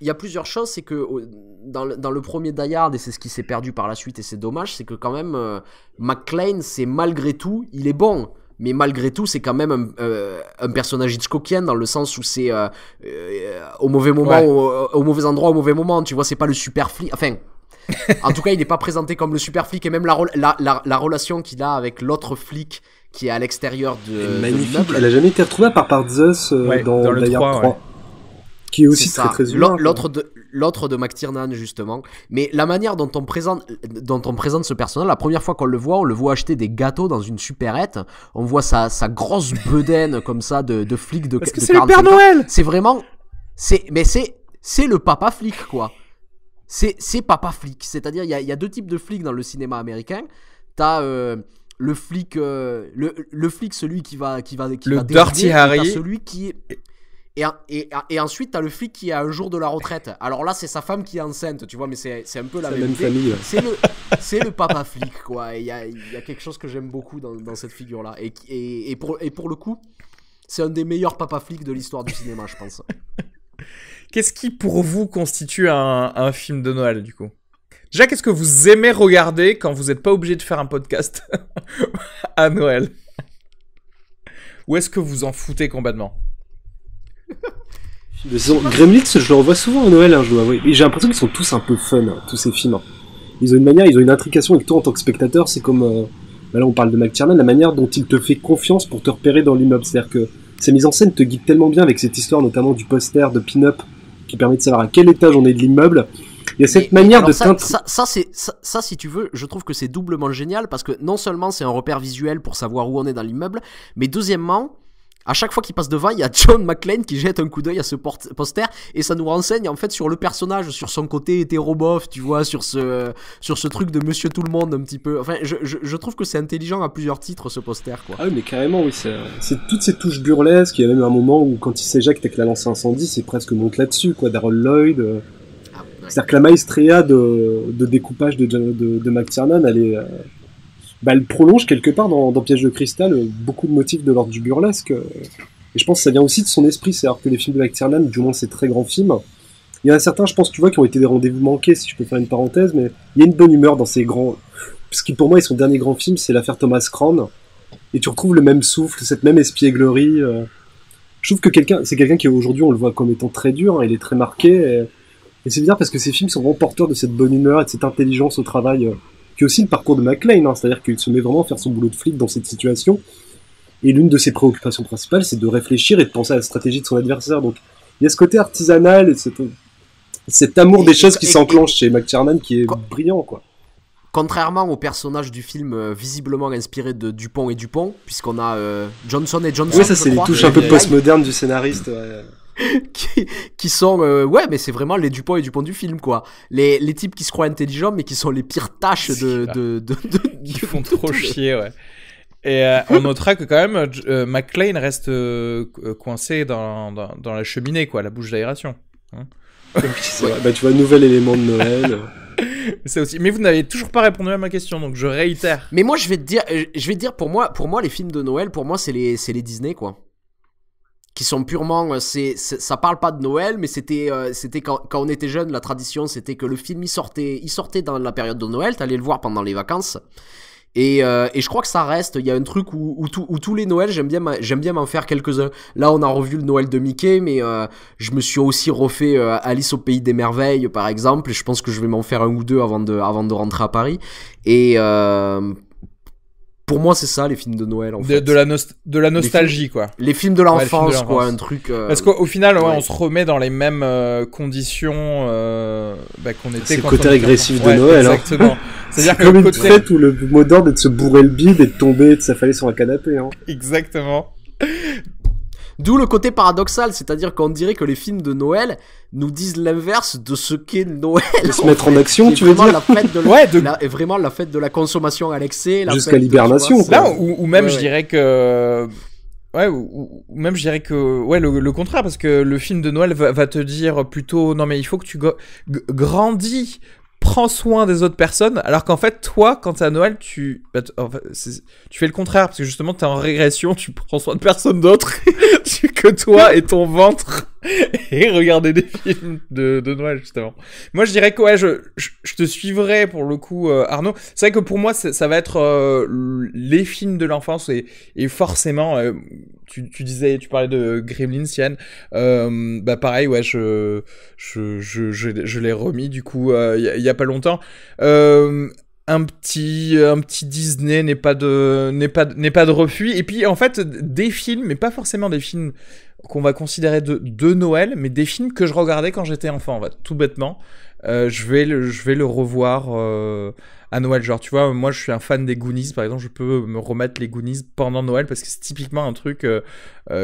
Il y a plusieurs choses, c'est que dans le premier Die Hard, et c'est ce qui s'est perdu par la suite, et c'est dommage, c'est que quand même, McClane, c'est malgré tout, il est bon, mais malgré tout, c'est quand même un personnage Hitchcockien, dans le sens où c'est au mauvais moment, au mauvais endroit, au mauvais moment, tu vois, c'est pas le super flic, enfin... En tout cas, il n'est pas présenté comme le super flic, et même la relation qu'il a avec l'autre flic qui est à l'extérieur de l'immeuble. Elle a jamais été retrouvée par Zeus dans Die Hard 3. Qui est aussi très humain. L'autre de McTiernan, justement. Mais la manière dont on présente ce personnage, la première fois qu'on le voit acheter des gâteaux dans une supérette. On voit sa grosse bedaine comme ça de flic de Parce que c'est le Père Noël. C'est vraiment... c'est le papa flic, quoi. C'est papa flic. C'est-à-dire, il y a deux types de flics dans le cinéma américain. T'as le flic, celui qui va le Dirty Harry. T'as celui qui et ensuite t'as le flic qui est à un jour de la retraite. Alors là, c'est sa femme qui est enceinte, tu vois, mais c'est un peu la même famille. C'est le papa flic, quoi. Il y a quelque chose que j'aime beaucoup dans cette figure-là. Et pour le coup, c'est un des meilleurs papa flics de l'histoire du cinéma, je pense. Qu'est-ce qui, pour vous, constitue un film de Noël, du coup? Déjà, qu'est-ce que vous aimez regarder quand vous n'êtes pas obligé de faire un podcast à Noël? Ou est-ce que vous en foutez complètement? Gremlins, je le revois souvent à Noël, je dois avouer. Et j'ai l'impression qu'ils sont tous un peu fun, tous ces films. Ils ont une intrication avec toi en tant que spectateur. C'est comme, là on parle de McTiernan, la manière dont il te fait confiance pour te repérer dans l'immeuble. C'est-à-dire que sa mise en scène te guide tellement bien avec cette histoire, notamment du poster de pin-up, qui permet de savoir à quel étage on est de l'immeuble. Il y a cette manière de ça, si tu veux, je trouve que c'est doublement génial, parce que non seulement c'est un repère visuel pour savoir où on est dans l'immeuble, mais deuxièmement, à chaque fois qu'il passe devant, il y a John McClane qui jette un coup d'œil à ce poster, et ça nous renseigne en fait sur le personnage, sur son côté hétérobof, tu vois, sur ce truc de Monsieur Tout le Monde un petit peu. Enfin, je trouve que c'est intelligent à plusieurs titres, ce poster, quoi. Ah oui, mais carrément, oui, c'est toutes ces touches burlesques. Il y a même un moment où quand il s'éjecte avec la lance incendie, c'est presque monte là-dessus, quoi, d'Harold Lloyd. C'est-à-dire que la maestria de découpage de McTiernan, elle prolonge quelque part dans Piège de cristal beaucoup de motifs de l'ordre du burlesque. Et je pense que ça vient aussi de son esprit. C'est-à-dire que les films de McTiernan, du moins ces très grands films, il y en a certains, je pense, tu vois, qui ont été des rendez-vous manqués, si je peux faire une parenthèse, mais il y a une bonne humeur dans ces grands... Parce que pour moi, son dernier grand film, c'est l'affaire Thomas Crown. Et tu retrouves le même souffle, cette même espièglerie. Je trouve que c'est quelqu'un qui, aujourd'hui, on le voit comme étant très dur, il est très marqué. Et c'est bizarre parce que ces films sont vraiment porteurs de cette bonne humeur et de cette intelligence au travail, qui est aussi le parcours de McClane, c'est-à-dire qu'il se met vraiment à faire son boulot de flic dans cette situation. Et l'une de ses préoccupations principales, c'est de réfléchir et de penser à la stratégie de son adversaire. Donc il y a ce côté artisanal et cet amour des choses qui s'enclenchent chez McTiernan qui est brillant, quoi. Contrairement au personnage du film visiblement inspiré de Dupont et Dupont, puisqu'on a Johnson et Johnson. Oui, ça c'est les touches un peu postmodernes du scénariste. Ouais. qui sont mais c'est vraiment les Dupont et Dupont du film, quoi. Les types qui se croient intelligents mais qui sont les pires tâches qui font trop chier, ouais. Et on notera que quand même McClane reste coincé dans la cheminée, quoi, la bouche d'aération, hein. Tu vois, nouvel élément de Noël. C'est aussi. Mais vous n'avez toujours pas répondu à ma question, donc je réitère. Mais moi je vais te dire pour moi les films de Noël, pour moi c'est les Disney, quoi. Qui sont purement, ça parle pas de Noël, mais c'était quand on était jeune, la tradition c'était que le film il sortait dans la période de Noël, t'allais le voir pendant les vacances, Et je crois que ça reste. Il y a un truc où tous les Noëls, j'aime bien m'en faire quelques-uns. Là, on a revu le Noël de Mickey, mais je me suis aussi refait Alice au Pays des Merveilles, par exemple. Et je pense que je vais m'en faire un ou deux avant de rentrer à Paris. Et pour moi, c'est ça, les films de Noël, en fait. De la nostalgie, quoi. Les films de l'enfance, quoi, un truc... Parce qu'au final, on se remet dans les mêmes conditions qu'on était c'est quand le côté régressif de Noël. Exactement. Hein. C'est-à-dire c'est comme une fête où le mot d'ordre est de se bourrer le bide et de tomber de s'affaler sur un canapé. Hein. Exactement. D'où le côté paradoxal, c'est-à-dire qu'on dirait que les films de Noël nous disent l'inverse de ce qu'est Noël. De se mettre en action, tu veux dire la fête vraiment la fête de la consommation à l'excès. Jusqu'à l'hibernation. Ou même, je dirais que... ou même je dirais que le contraire, parce que le film de Noël va te dire plutôt non mais il faut que tu grandis, prends soin des autres personnes, alors qu'en fait toi quand t'es à Noël tu fais le contraire, parce que justement t'es en régression, tu prends soin de personne d'autre que toi et ton ventre et regarder des films de Noël justement. Moi je dirais que je te suivrai pour le coup Arnaud. C'est vrai que pour moi ça va être les films de l'enfance et forcément tu parlais de Gremlins, Yann. Pareil, je l'ai remis du coup il y a pas longtemps. Un petit Disney n'est pas de refus. Et puis en fait des films, mais pas forcément des films qu'on va considérer de Noël, mais des films que je regardais quand j'étais enfant, en fait, tout bêtement. Je vais le revoir à Noël. Genre, tu vois, moi je suis un fan des Goonies, par exemple, je peux me remettre les Goonies pendant Noël parce que c'est typiquement un truc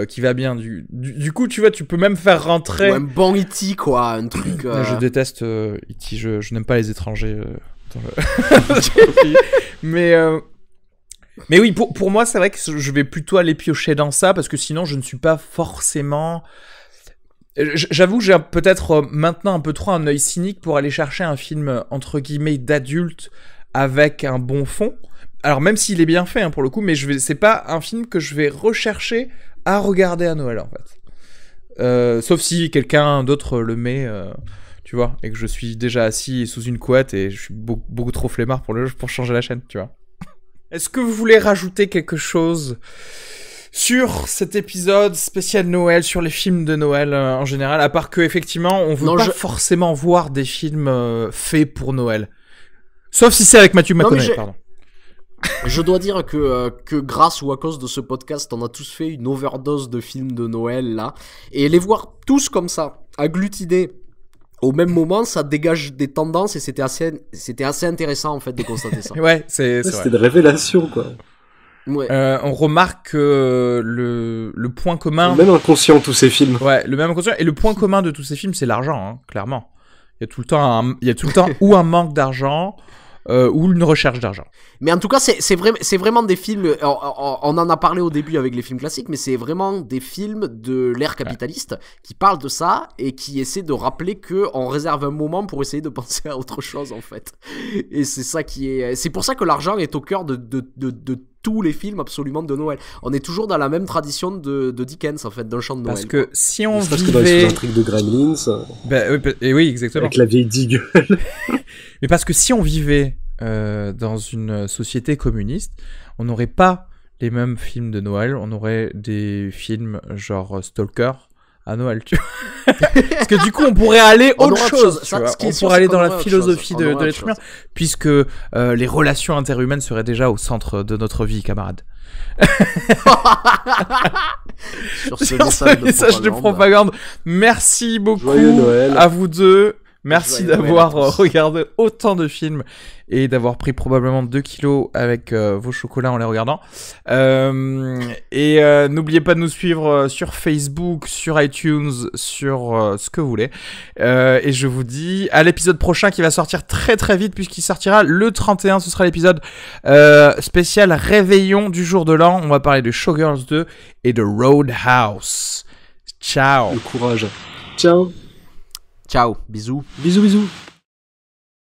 qui va bien. Du coup, tu vois, tu peux même faire rentrer. Ou un bon E.T., quoi, un truc. Je déteste E.T., je n'aime pas les étrangers. Mais oui, pour moi, c'est vrai que je vais plutôt aller piocher dans ça parce que sinon, je ne suis pas forcément. J'avoue que j'ai peut-être maintenant un peu trop un œil cynique pour aller chercher un film entre guillemets d'adulte avec un bon fond. Alors même s'il est bien fait hein, pour le coup, mais c'est pas un film que je vais rechercher à regarder à Noël en fait. Sauf si quelqu'un d'autre le met, tu vois, et que je suis déjà assis sous une couette et je suis beaucoup trop flemmard pour changer la chaîne, tu vois. Est-ce que vous voulez rajouter quelque chose sur cet épisode spécial Noël, sur les films de Noël en général, à part que effectivement on veut pas forcément voir des films faits pour Noël, sauf si c'est avec Matthew McConaughey, pardon. Je dois dire que grâce ou à cause de ce podcast, on a tous fait une overdose de films de Noël là, et les voir tous comme ça, agglutinés au même moment, ça dégage des tendances et c'était assez intéressant en fait de constater ça. Ouais, c'est c'était de révélation quoi. Ouais. On remarque que le point commun... Même inconscient tous ces films. Ouais, le même inconscient. Et le point commun de tous ces films, c'est l'argent, hein, clairement. Il y a tout le temps ou un manque d'argent, ou une recherche d'argent. Mais en tout cas, c'est vraiment des films... On en a parlé au début avec les films classiques, mais c'est vraiment des films de l'ère capitaliste qui parlent de ça et qui essaient de rappeler qu'on réserve un moment pour essayer de penser à autre chose, en fait. Et c'est ça qui est... C'est pour ça que l'argent est au cœur de tous les films absolument de Noël. On est toujours dans la même tradition de Dickens, en fait, d'un chant de Noël. Parce que si on vivait... Parce que dans un truc de Gremlins... oui, exactement. Avec la vieille Diggle. Mais parce que si on vivait dans une société communiste, on n'aurait pas les mêmes films de Noël, on aurait des films genre Stalker à Noël, tu vois. Parce que du coup, on pourrait aller autre chose, tu vois. On pourrait aller dans la philosophie de l'être humain, puisque les relations interhumaines seraient déjà au centre de notre vie, camarades. Sur ce message de propagande. Merci beaucoup à vous deux. Merci d'avoir regardé autant de films et d'avoir pris probablement 2 kilos avec vos chocolats en les regardant. N'oubliez pas de nous suivre sur Facebook, sur iTunes, sur ce que vous voulez. Et je vous dis à l'épisode prochain qui va sortir très très vite puisqu'il sortira le 31. Ce sera l'épisode spécial Réveillon du jour de l'an. On va parler de Showgirls 2 et de Roadhouse. Ciao. Le courage. Ciao. Ciao, bisous. Bisous, bisous.